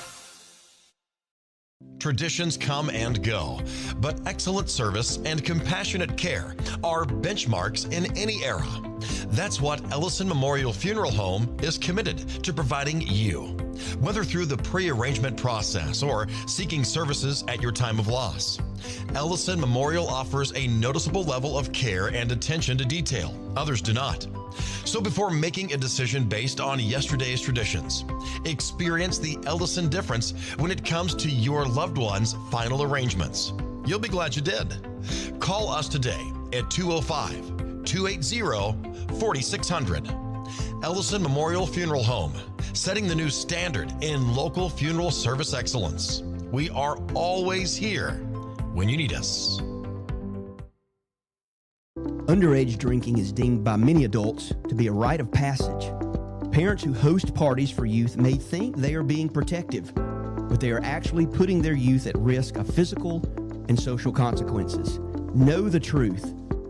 Traditions come and go, but excellent service and compassionate care are benchmarks in any era. That's what Ellison Memorial Funeral Home is committed to providing you, whether through the pre-arrangement process or seeking services at your time of loss. Ellison Memorial offers a noticeable level of care and attention to detail. Others do not. So before making a decision based on yesterday's traditions, experience the Ellison difference when it comes to your loved one's final arrangements. You'll be glad you did. Call us today at 205-280-4600. Ellison Memorial Funeral Home, setting the new standard in local funeral service excellence. We are always here when you need us. Underage drinking is deemed by many adults to be a rite of passage. Parents who host parties for youth may think they are being protective, but they are actually putting their youth at risk of physical and social consequences. Know the truth.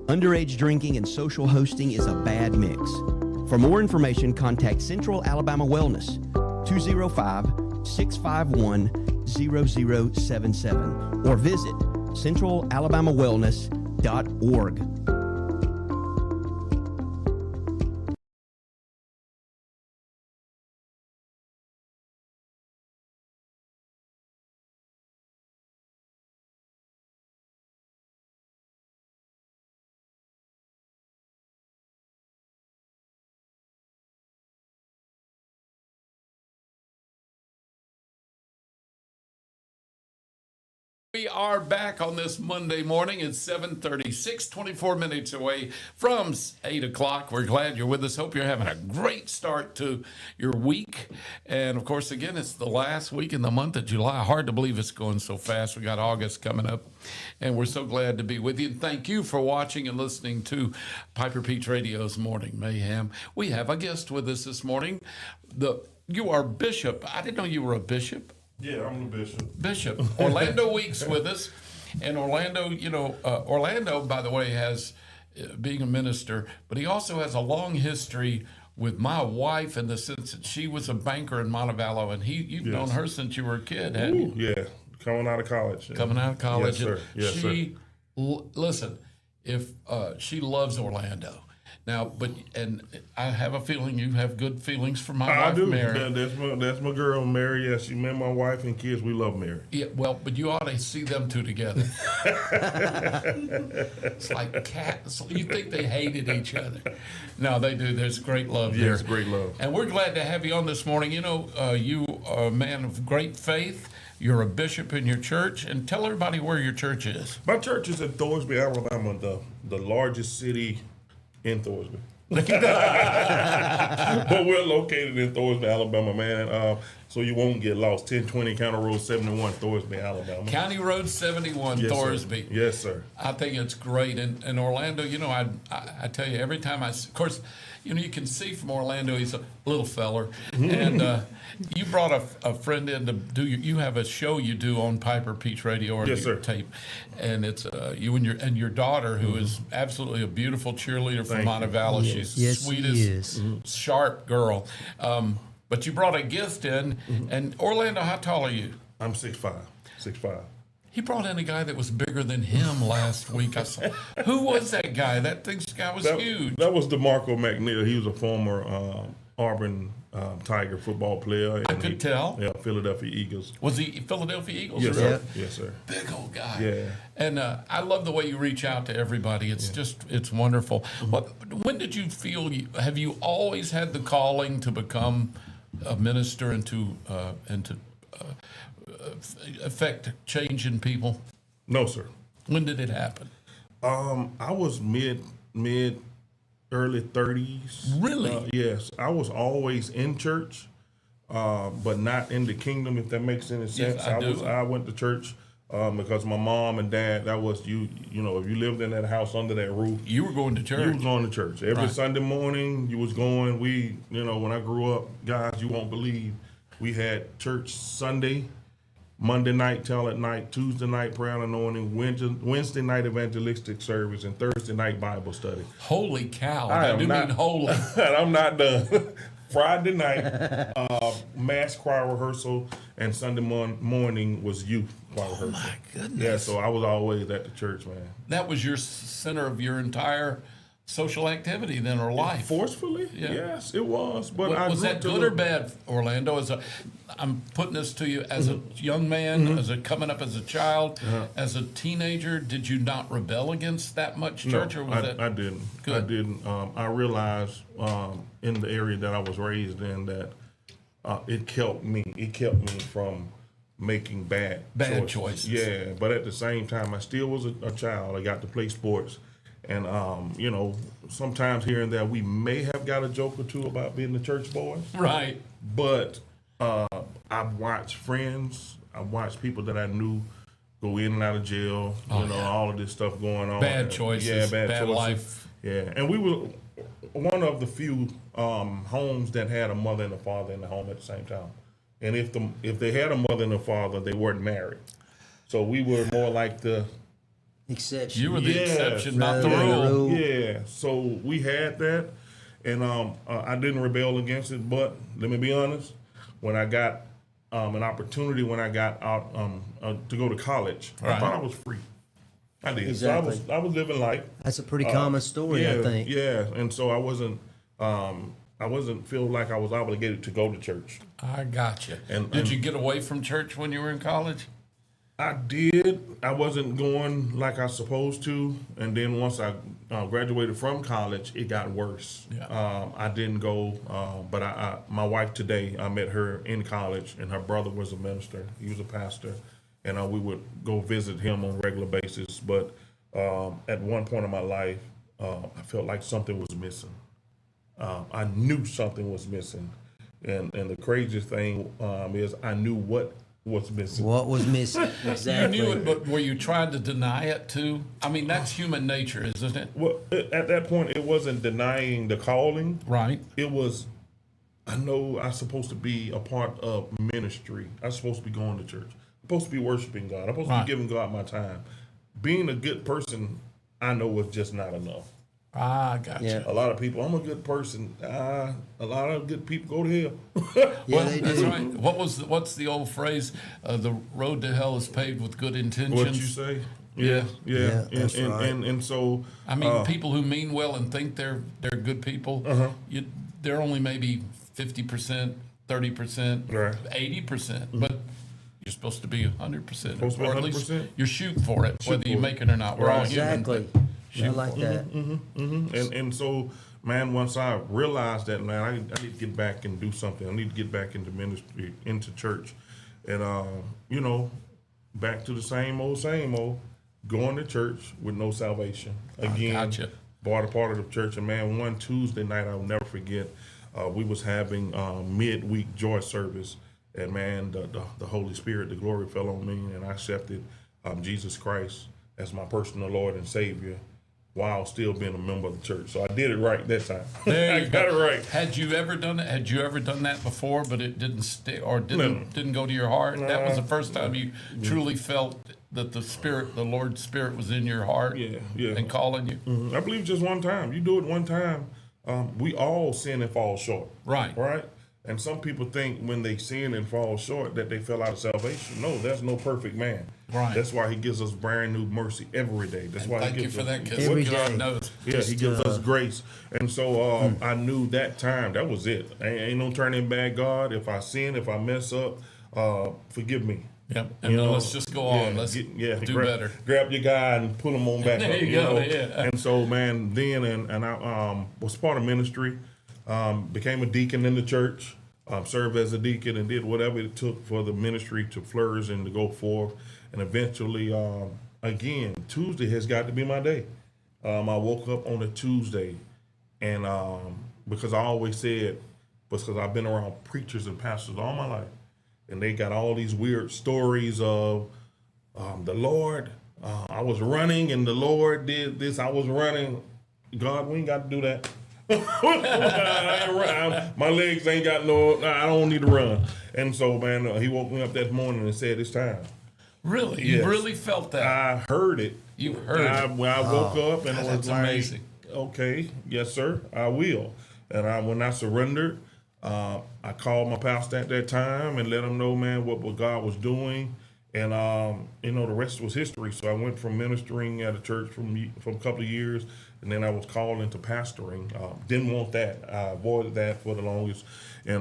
Underage drinking and social hosting is a bad mix. For more information, contact Central Alabama Wellness, 205-651-0077, or visit centralalabamawellness.org. We are back on this Monday morning at 7:36, 24 minutes away from 8 o'clock. We're glad you're with us. Hope you're having a great start to your week. And, of course, again, it's the last week in the month of July. Hard to believe it's going so fast. We got August coming up, and we're so glad to be with you. And thank you for watching and listening to Piper Peach Radio's Morning Mayhem. We have a guest with us this morning. You are Bishop. I didn't know you were a bishop. Yeah, I'm the bishop. Bishop. Orlando Weeks with us. And Orlando, Orlando, by the way, has, being a minister, but he also has a long history with my wife in the sense that she was a banker in Montevallo, and you've known her since you were a kid, hadn't you? Yeah, coming out of college. Coming out of college. Yes, sir. Yes, sir. Listen, if she loves Orlando. Now, and I have a feeling you have good feelings for my wife, do. Mary. That's my girl, Mary. Yes, she met my wife and kids. We love Mary. Yeah, well, but you ought to see them two together. It's like cats. You think they hated each other. No, they do. There's great love there. Yes, great love. And we're glad to have you on this morning. You are a man of great faith. You're a bishop in your church. And tell everybody where your church is. My church is in Thorsby, Alabama, the largest city in Thorsby. But we're located in Thorsby, Alabama, man. So you won't get lost. 1020 County Road 71, Thorsby, Alabama. County Road 71, Yes, Thorsby. Sir. Yes, sir. I think it's great. And Orlando, I tell you, every time of course, you can see from Orlando, he's a little feller. And you brought a friend in to do you have a show you do on Piper Peach Radio or Yes, your sir. tape. And it's you and your daughter, who is absolutely a beautiful cheerleader from Thank you. Montevallo. She's the Yes, she sweetest, is. sharp girl. But you brought a gift in. And Orlando, how tall are you? I'm 6'5". 6'5". He brought in a guy that was bigger than him last week. I saw, who was that guy? That guy was huge. That was DeMarco McNeil. He was a former Auburn Tiger football player. I could tell. Yeah, Philadelphia Eagles. Was he Philadelphia Eagles? Yes, really? sir. Yes, sir. Big old guy. Yeah. And I love the way you reach out to everybody. It's it's wonderful. When did you feel, have you always had the calling to become a minister and to affect change in people? No, sir. When did it happen? I was early 30s. Really? Yes. I was always in church, but not in the kingdom, if that makes any sense. Yes, I do. I went to church because my mom and dad, that was if you lived in that house under that roof, You were going to church. you was going to church. Every Right. Sunday morning, you was going. When I grew up, guys, you won't believe, we had church Sunday, Monday night till at night, Tuesday night prayer and anointing, Wednesday night evangelistic service, and Thursday night Bible study. Holy cow. I I am do not- mean holy. And I'm not done. Friday night, mass choir rehearsal, and Sunday morning was youth choir rehearsal. My goodness. Yeah, so I was always at the church, man. That was your center of your entire social activity then, or life. Forcefully? Yeah. Yes, it was. But I Was grew that up to good or look- bad, Orlando? I'm putting this to you as a young man, coming up as a child, as a teenager. Did you not rebel against that much church, or was that? I didn't. Good. I didn't. I realized in the area that I was raised in that it kept me. It kept me from making bad choices. Yeah, but at the same time, I still was a child. I got to play sports, and sometimes here and there we may have got a joke or two about being the church boy. Right. But I've watched friends, I've watched people that I knew go in and out of jail, all of this stuff going on. Bad choices, bad choices. life. Yeah, and we were one of the few homes that had a mother and a father in the home at the same time. And if they had a mother and a father, they weren't married. So we were more like the Exception. You were the Yeah, exception, not the rather than the rule. rule. yeah. So we had that, and I didn't rebel against it. But let me be honest, when I got an opportunity, when I got out to go to college, I Right. thought I was free. I did. Exactly. So I was living life. That's a pretty common story, yeah, I think. Yeah, and so I wasn't feel like I was obligated to go to church. I got you. And- Did and- you get away from church when you were in college? I did. I wasn't going like I was supposed to, and then once I graduated from college, it got worse. Yeah. I didn't go, but my wife today, I met her in college, and her brother was a minister. He was a pastor, and we would go visit him on a regular basis. But at one point in my life, I felt like something was missing. I knew something was missing, and the craziest thing is I knew what was missing. What was missing? You Exactly. knew it, but were you trying to deny it too? I mean, that's human nature, isn't it? Well, at that point, it wasn't denying the calling. Right. It was, I know I'm supposed to be a part of ministry. I'm supposed to be going to church. I'm supposed to be worshiping God. I'm supposed to Right. be giving God my time. Being a good person, I know was just not enough. I got Yeah. you. A lot of people, I'm a good person. A lot of good people go to hell. Yeah, Well, they that's do. right. What's the old phrase? The road to hell is paved with good intentions. What you say? Yeah. Yeah. Yeah, and, that's and, right. and so, I mean, people who mean well and think they're good people, they're only maybe 50%, 30%, Right. 80%, but you're supposed to be 100%, Supposed to be or at least 100%. you're shooting for it, whether you for make it or not. We're all Right. human. Exactly. but I shoot like for that. And man, once I realized that, man, I need to get back and do something. I need to get back into ministry, into church, and back to the same old, going to church with no salvation again. gotcha. Bought a part of the church, and man, one Tuesday night I'll never forget. We was having midweek joy service, and man, the Holy Spirit, the glory fell on me, and I accepted Jesus Christ as my personal Lord and Savior, while still being a member of the church. So I did it right that time. There I you got go. it right. Had you ever done it? Had you ever done that before, but it didn't stick or didn't go to your heart? That was the first time you truly felt that the Lord's Spirit was in your heart, Yeah. and calling you. I believe just one time. You do it one time. We all sin and fall short. Right. Right? And some people think when they sin and fall short that they fell out of salvation. No, there's no perfect man. Right. That's why he gives us brand new mercy every day. That's why Thank he you gives for us, that, because Every God day. knows. Yeah, he gives us grace. And so I knew that time, that was it. Ain't no turning back, God. If I sin, if I mess up, forgive me. Yep. And then let's just go on. Let's do better. Grab your guy and pull him on back There up. you go, know? yeah. And so, man, then and I was part of ministry, became a deacon in the church, served as a deacon, and did whatever it took for the ministry to flourish and to go forth. And eventually, again, Tuesday has got to be my day. I woke up on a Tuesday, and because I always said, because I've been around preachers and pastors all my life, and they got all these weird stories of the Lord. I was running, and the Lord did this. I was running. God, we ain't got to do that. My legs ain't got no. I don't need to run. And so, man, he woke me up that morning and said, "It's time." Really? Yes. You really felt that? I heard it. You heard it. When I woke up and God, it was that's like, amazing. okay, yes, sir, I will. And when I surrendered, I called my pastor at that time and let him know, man, what God was doing. And, the rest was history. So I went from ministering at a church from a couple of years, and then I was called into pastoring. Didn't want that. I avoided that for the longest. And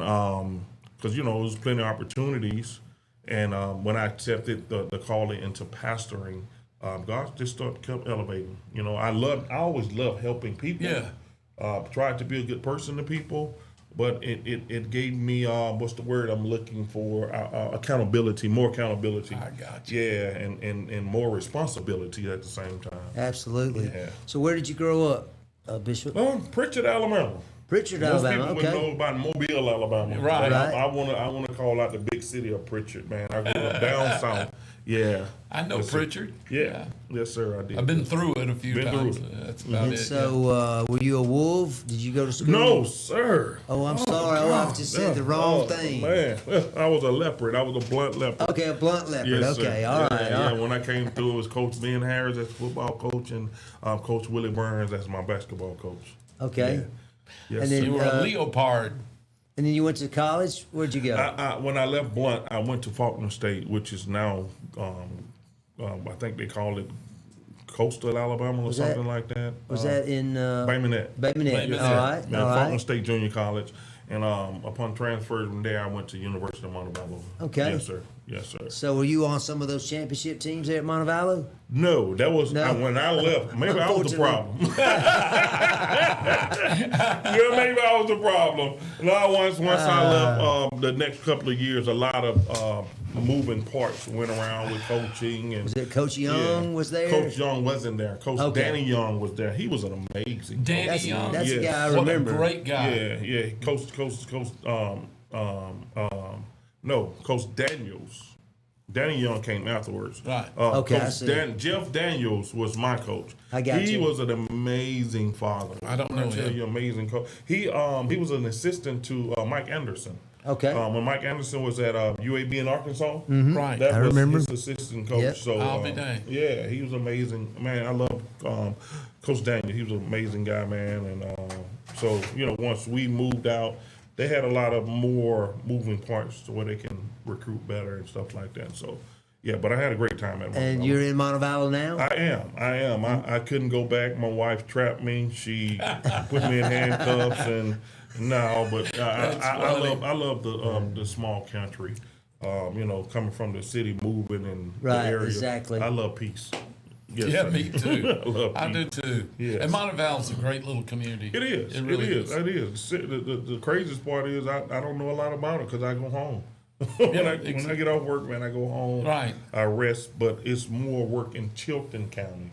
because, there was plenty of opportunities. And when I accepted the calling into pastoring, God just kept elevating. I always loved helping people. Yeah. Tried to be a good person to people, but it gave me what's the word I'm looking for? Accountability, more accountability. I got you. Yeah, and more responsibility at the same time. Absolutely. Yeah. So where did you grow up, Bishop? Pritchard, Alabama. Pritchard, Most Alabama. people would know Okay. about Mobile, Alabama. Right. But Right. I wanna call out the big city of Pritchard, man. I grew up down south. Yeah. I know Yes, sir. Pritchard. Yeah. Yes, sir. I did. I've been through it a few Been through times. it. That's about And it. so, were you a Wolf? Did you go to school? No, sir. Oh, I'm sorry. Oh, I just said the wrong thing. Man, I was a leopard. I was a blunt leopard. Okay, a blunt leopard. Yes, Okay, sir. all right. Yeah, all yeah. right. When I came through, it was Coach Ben Harris, that's football coach, and Coach Willie Burns, that's my basketball coach. Okay. Yeah. Yes, And sir. then, You were a leopard. And then you went to college. Where'd you go? When I left Blunt, I went to Faulkner State, which is now, I think they call it Coastal Alabama or Was that- something like that. Was that in Bay Minette? Bay Minette? Bay All right. Yeah, All Faulkner right. State Junior College. And upon transfer from there, I went to University of Montevallo. Okay. Yes, sir. Yes, sir. So were you on some of those championship teams there at Montevallo? No, that was No. When I left. Maybe I was the problem. Yeah, maybe I was the problem. No, once I left, the next couple of years, a lot of moving parts went around with coaching. And Was it Coach Young was there? Coach Young wasn't there. Coach Okay. Danny Young was there. He was an amazing Danny That's, Young. that's the Yeah. guy I What remember. a great guy. Yeah. Coach Daniels. Danny Young came afterwards. Right. Okay, I Coach see. Jeff Daniels was my coach. I got he you. was an amazing father. I don't know tell him. you, amazing coach. He was an assistant to Mike Anderson. Okay. When Mike Anderson was at UAB in Arkansas, Right. that I was remember. his assistant coach. Yep. So I'll be dang. yeah, he was amazing. Man, I love Coach Daniel. He was an amazing guy, man. And so once we moved out, they had a lot of more moving parts to where they can recruit better and stuff like that. So yeah, but I had a great time at And Montevallo. you're in Montevallo now? I am. I couldn't go back. My wife trapped me. She put me in handcuffs and no, but I love the small country. Coming from the city, moving in Right, the area. exactly. I love peace. Yes, Yeah, sir. me too. I love I do peace. too. Yes. And Montevallo's a great little community. It is. It really is. It is. The craziest part is I don't know a lot about it because I go home. Yeah, when I get off work, man, I go home. Right. I rest, but it's more work in Chilton County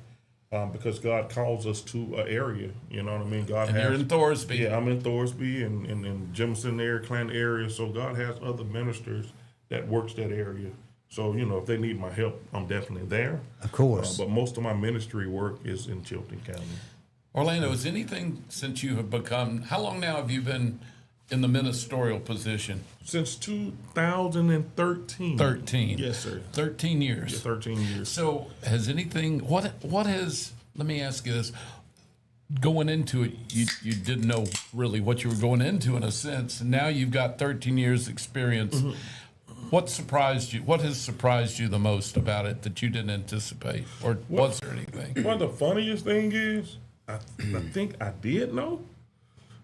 because God calls us to an area. You know what I mean? God And has. you're in Thorsby. Yeah, I'm in Thorsby and in Jemison area, Clan area. So God has other ministers that works that area. So if they need my help, I'm definitely there. Of course. But most of my ministry work is in Chilton County. Orlando, is anything since you have become, how long now have you been in the ministerial position? Since 2013. 13. Yes, sir. 13 years. Yeah, 13 years. So has anything, what has, let me ask you this, going into it, you didn't know really what you were going into in a sense, and now you've got 13 years experience. Mm-hmm. What surprised you? What has surprised you the most about it that you didn't anticipate? Or was there anything? Well, the funniest thing is, I think I did know,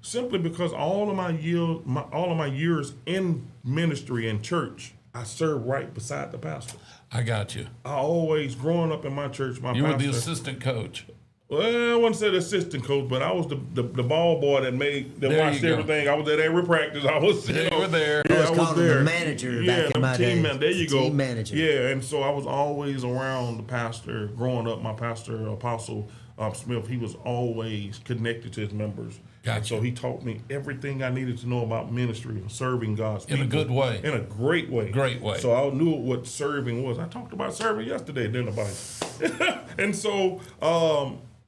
simply because all of my years in ministry and church, I served right beside the pastor. I got you. I always, growing up in my church, my You were pastor. the assistant coach. Well, I wouldn't say the assistant coach, but I was the ball boy that There watched you go. everything. I was at every practice. I was You were there. Yeah, I was I was calling him there. the manager Yeah, back in my day. There you go. Team manager. Yeah, and so I was always around the pastor. Growing up, my pastor, Apostle Smith, he was always connected to his members. Gotcha. And so he taught me everything I needed to know about ministry and serving God's people. In a good way. In a great way. Great way. So I knew what serving was. I talked about serving yesterday, didn't I? And so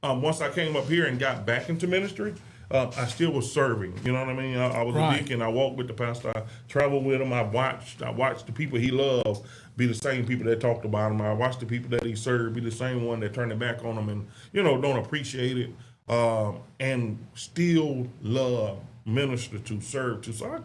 once I came up here and got back into ministry, I still was serving. You know what I mean? I was Right. a deacon. I walked with the pastor. I traveled with him. I watched the people he loved be the same people that talked about him. I watched the people that he served be the same one that turned their back on him and don't appreciate it and still love, minister to, serve to. So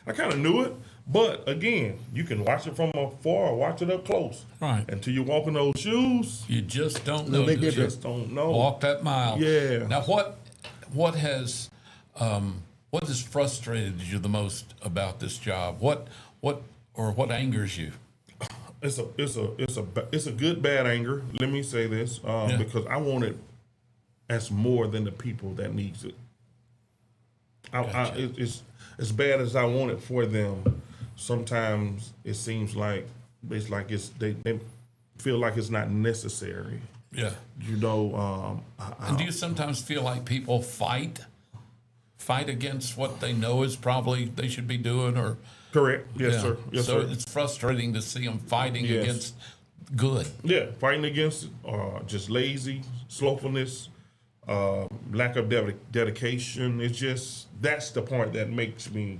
I kind of knew it. But again, you can watch it from afar or watch it up close. Right. Until you walk in those shoes, You just don't Little know. bit do you? different. just don't know. Walk that mile. Yeah. Now, what has frustrated you the most about this job? What angers you? It's a good bad anger. Let me say this because I want it as more than the people that needs it. Gotcha. It's as bad as I want it for them. Sometimes it seems like they feel like it's not necessary. Yeah. And And do you sometimes feel like people fight fight against what they know is probably they should be doing, or Correct. Yes, yeah. sir. Yes, so sir. it's frustrating to see them fighting Yes. against good. Yeah, fighting against just lazy, slothfulness, lack of dedication. It's just, that's the part that makes me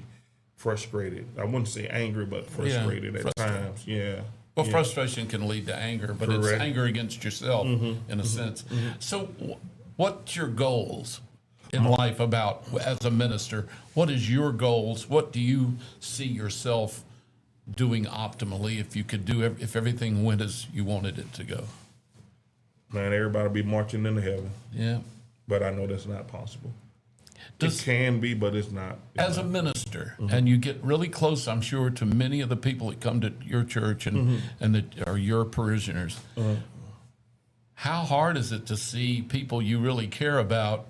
frustrated. I wouldn't say angry, but frustrated at times. Yeah. Well, yeah. frustration can lead to anger, but it's Correct. anger against yourself in a sense. So, what's your goals in life about as a minister? What is your goals? What do you see yourself doing optimally if you could do if everything went as you wanted it to go? Man, everybody be marching into heaven, Yeah. but I know that's not possible. Does- It can be, but it's not. As a minister, and you get really close, I'm sure, to many of the people that come to your church and that are your parishioners. How hard is it to see people you really care about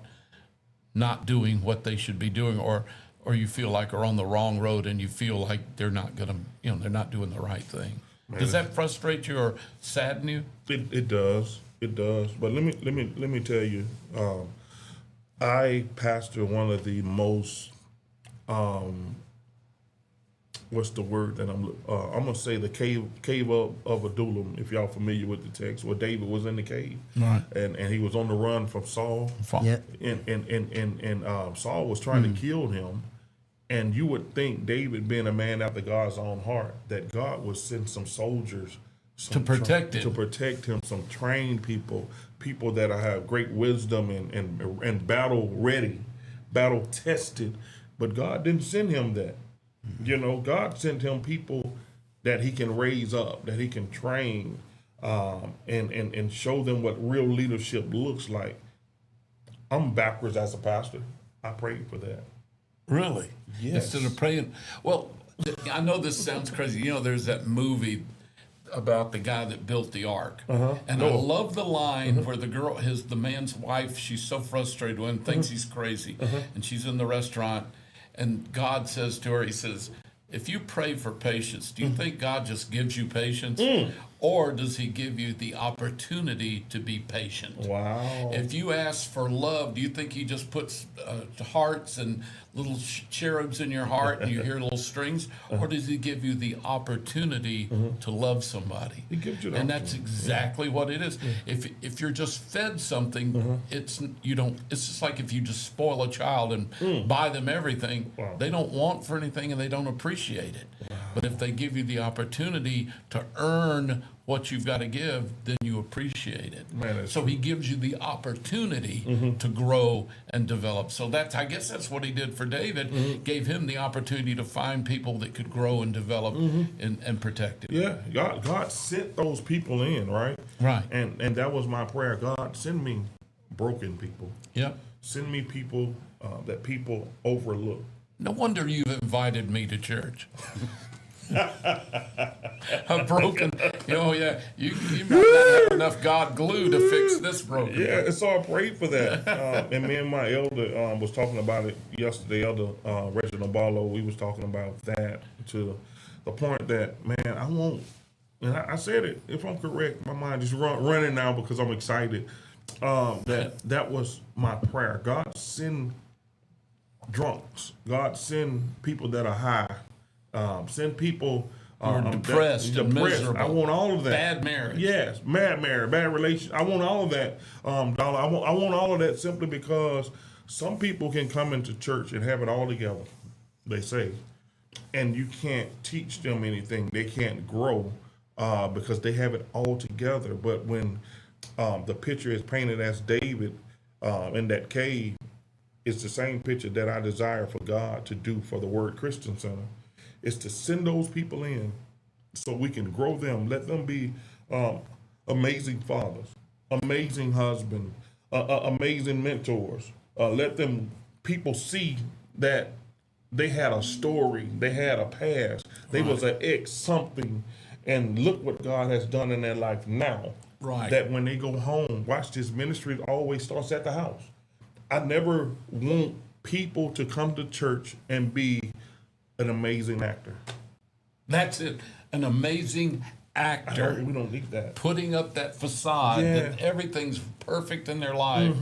not doing what they should be doing, or you feel like are on the wrong road, and you feel like they're not gonna, they're not doing the right thing? Does that frustrate you or sadden you? It does. It does. But let me tell you, I pastor one of the most what's the word that I'm gonna say, the cave of Adullam, if y'all familiar with the text, where David was in the cave, Right. and he was on the run from Saul, Yeah. and Saul was trying to kill him, and you would think, David being a man after God's own heart, that God would send some soldiers To protect him. to protect him, some trained people that have great wisdom and battle ready, battle tested. But God didn't send him that. God sent him people that he can raise up, that he can train, and show them what real leadership looks like. I'm backwards as a pastor. I prayed for that. Really? Yes. Instead of praying. Well, I know this sounds crazy. There's that movie about the guy that built the ark. And I love the line where the man's wife, she's so frustrated with him, thinks he's crazy. And she's in the restaurant, and God says to her, he says, if you pray for patience, do you think God just gives you patience? Or does he give you the opportunity to be patient? Wow. If you ask for love, do you think he just puts hearts and little cherubs in your heart and you hear little strings? Or does he give you the opportunity to love somebody? He gives you the And that's exactly what it is. If you're just fed something, it's just like if you just spoil a child and buy them everything, they don't want for anything and they don't appreciate it. But if they give you the opportunity to earn what you've got to give, then you appreciate it. Man, so he gives you the opportunity to grow and develop. So I guess that's what he did for David. Gave him the opportunity to find people that could grow and develop and protect him. Yeah, God sent those people in, right? Right. And that was my prayer. God, send me broken people. Yep. Send me people that people overlook. No wonder you've invited me to church. A broken, you might not have enough God glue to fix this broken. Yeah, and so I prayed for that. And me and my elder was talking about it yesterday. Elder Reginald Barlow, we was talking about that to the point that, man, I won't. And I said it. If I'm correct, my mind is running now because I'm excited. That was my prayer. God, send drunks. God, send people that are high. Send people depressed and miserable. I want all of that. Bad marriage. Yes, bad marriage, bad relation. I want all of that, Dollar. I want all of that simply because some people can come into church and have it all together, they say, and you can't teach them anything. They can't grow because they have it all together. But when the picture is painted as David in that cave, it's the same picture that I desire for God to do for the Word Christian Center. Is to send those people in so we can grow them, let them be amazing fathers, amazing husbands, amazing mentors. Let people see that they had a story, they had a past, they was an ex something, and look what God has done in their life now. Right. That when they go home, watch, this ministry always starts at the house. I never want people to come to church and be an amazing actor. That's it. An amazing actor. We don't need that. Putting up that facade that everything's perfect in their life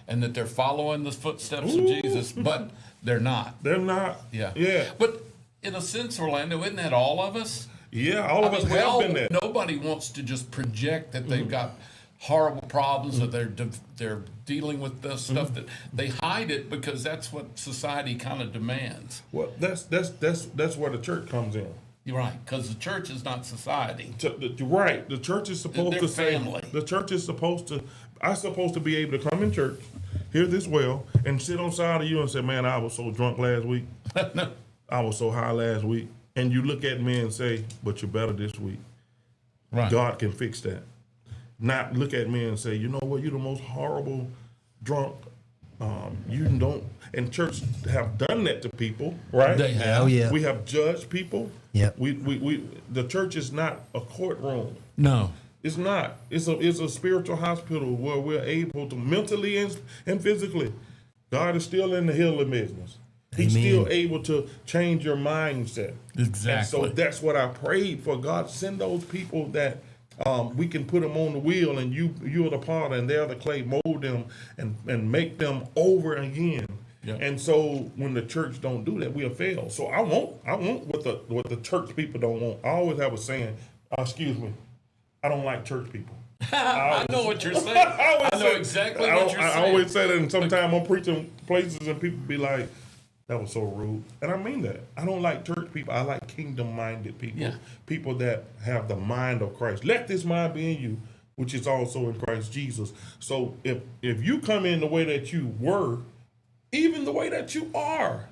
and that they're following the footsteps of Jesus, but they're not. They're not. Yeah. Yeah. But in a sense, Orlando, isn't that all of us? Yeah, all of us have been there. Nobody wants to just project that they've got horrible problems or they're dealing with this stuff that they hide it because that's what society kind of demands. Well, that's where the church comes in. You're right, because the church is not society. You're right. The church is supposed They're to say. family. The church is supposed to. I'm supposed to be able to come in church, hear this well, and sit on side of you and say, "Man, I was so drunk last week. I was so high last week." And you look at me and say, "But you're better this week. Right. God can fix that." Not look at me and say, "You know what? You're the most horrible drunk." You don't. And church have done that to people, right? They have. Oh, yeah. We have judged people. Yeah. We the church is not a courtroom. No. It's not. It's a spiritual hospital where we're able to mentally and physically. God is still in the healing business. He's Amen. still able to change your mindset. Exactly. And so that's what I prayed for. God, send those people that we can put them on the wheel, and you're the potter, and they're the clay. Mold them and make them over again. Yeah. And so when the church don't do that, we'll fail. So I want what the church people don't want. I always have a saying. Excuse me, I don't like church people. I know what you're saying. I know exactly what you're saying. I always say that, and sometimes I'm preaching places, and people be like, "That was so rude," and I mean that. I don't like church people. I like kingdom-minded people. Yeah. People that have the mind of Christ. Let this mind be in you, which is also in Christ Jesus. So if you come in the way that you were, even the way that you are,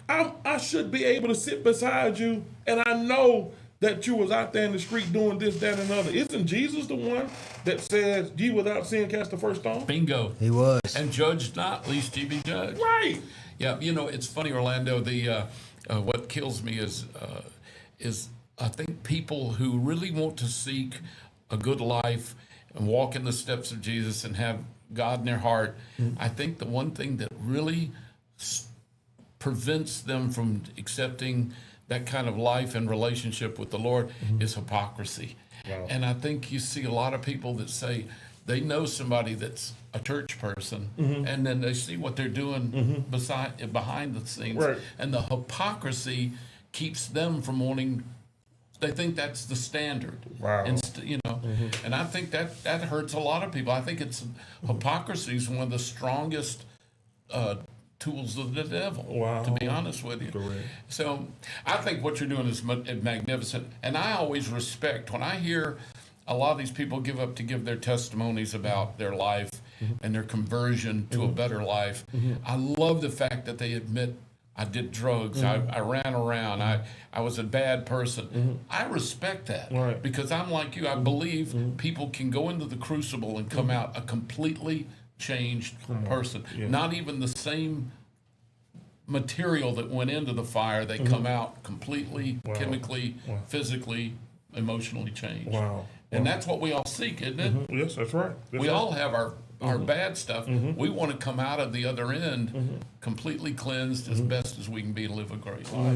I should be able to sit beside you, and I know that you was out there in the street doing this, that, and another. Isn't Jesus the one that says, "Ye without sin cast the first stone"? Bingo. He was. And judge not, lest ye be judged. Right. Yeah, it's funny, Orlando. The what kills me is I think people who really want to seek a good life and walk in the steps of Jesus and have God in their heart. I think the one thing that really prevents them from accepting that kind of life and relationship with the Lord is hypocrisy. Wow. And I think you see a lot of people that say they know somebody that's a church person, and then they see what they're doing behind the scenes, Right. and the hypocrisy keeps them from wanting. They think that's the standard. Wow. And I think that hurts a lot of people. I think hypocrisy is one of the strongest tools of the devil. Wow. To be honest with you. Correct. So I think what you're doing is magnificent, and I always respect when I hear a lot of these people give their testimonies about their life and their conversion to a better life. I love the fact that they admit, I did drugs, I ran around, I was a bad person. I respect that, Right. because I'm like you. I believe people can go into the crucible and come out a completely changed person. Yeah. Not even the same material that went into the fire, they come out completely chemically, physically, emotionally changed. Wow. And that's what we all seek, isn't it? Yes, that's right. That's We right. all have our bad stuff. We want to come out of the other end completely cleansed as best as we can be and live a great life.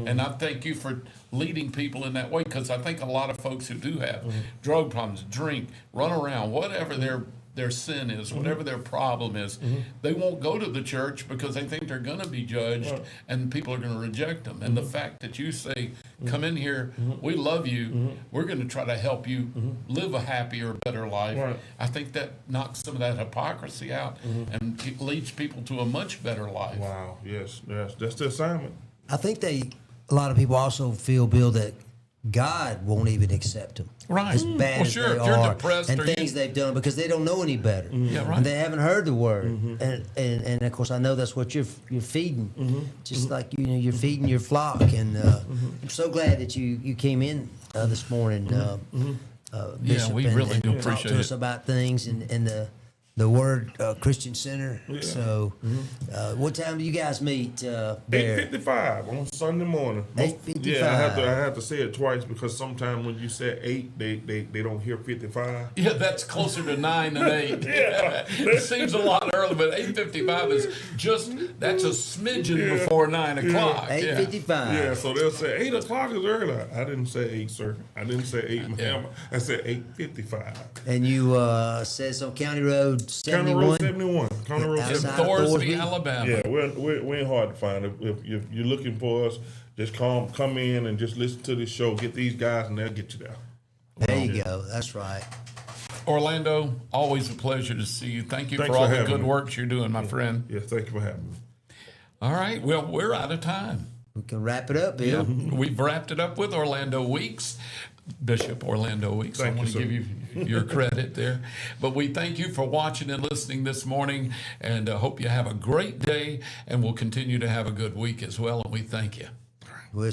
And I thank you for leading people in that way, because I think a lot of folks who do have drug problems, drink, run around, whatever their sin is, whatever their problem is, they won't go to the church because they think they're going to be judged and people are going to reject them. And the fact that you say, come in here, we love you, we're going to try to help you live a happier, better life. Right. I think that knocks some of that hypocrisy out and leads people to a much better life. Wow. Yes. That's the assignment. I think a lot of people also feel, Bill, that God won't even accept them. Right. As bad Well, as sure, they if you're are, depressed and or things they've done, because they don't know any better. Yeah, right. And they haven't heard the word. And of course, I know that's what you're feeding. Just like you're feeding your flock. And I'm so glad that you came in this morning, Bishop, we and really do talked appreciate to us it. about things and the Word Christian Center. Yeah. So, what time do you guys meet there? 8:55 on Sunday morning. 8:55. Yeah, I have to say it twice because sometimes when you say 8, they don't hear 55. Yeah, that's closer to 9 than 8. It seems a lot early, but 8:55 is just That's a smidgen before 9 o'clock. 8:55. Yeah, so they'll say 8 o'clock is early. I didn't say 8, sir. I didn't say 8, ma'am. I said 8:55. And you says on County Road County 71. Road 71. County Road Outside 71. of Thorsby, Thorsby? Alabama. Yeah, we ain't hard to find. If you're looking for us, just come in and just listen to this show. Get these guys, and they'll get you there. There you go. That's right. Orlando, always a pleasure to see you. Thank you Thanks for all for the having good me. work you're doing, my friend. Yes, thank you for having me. All right, well, we're out of time. We can wrap it up, Bill. We've wrapped it up with Orlando Weeks, Bishop Orlando Weeks. Thank I want you, to sir. give you your credit there. But we thank you for watching and listening this morning, and hope you have a great day, and we'll continue to have a good week as well, and we thank you. We'll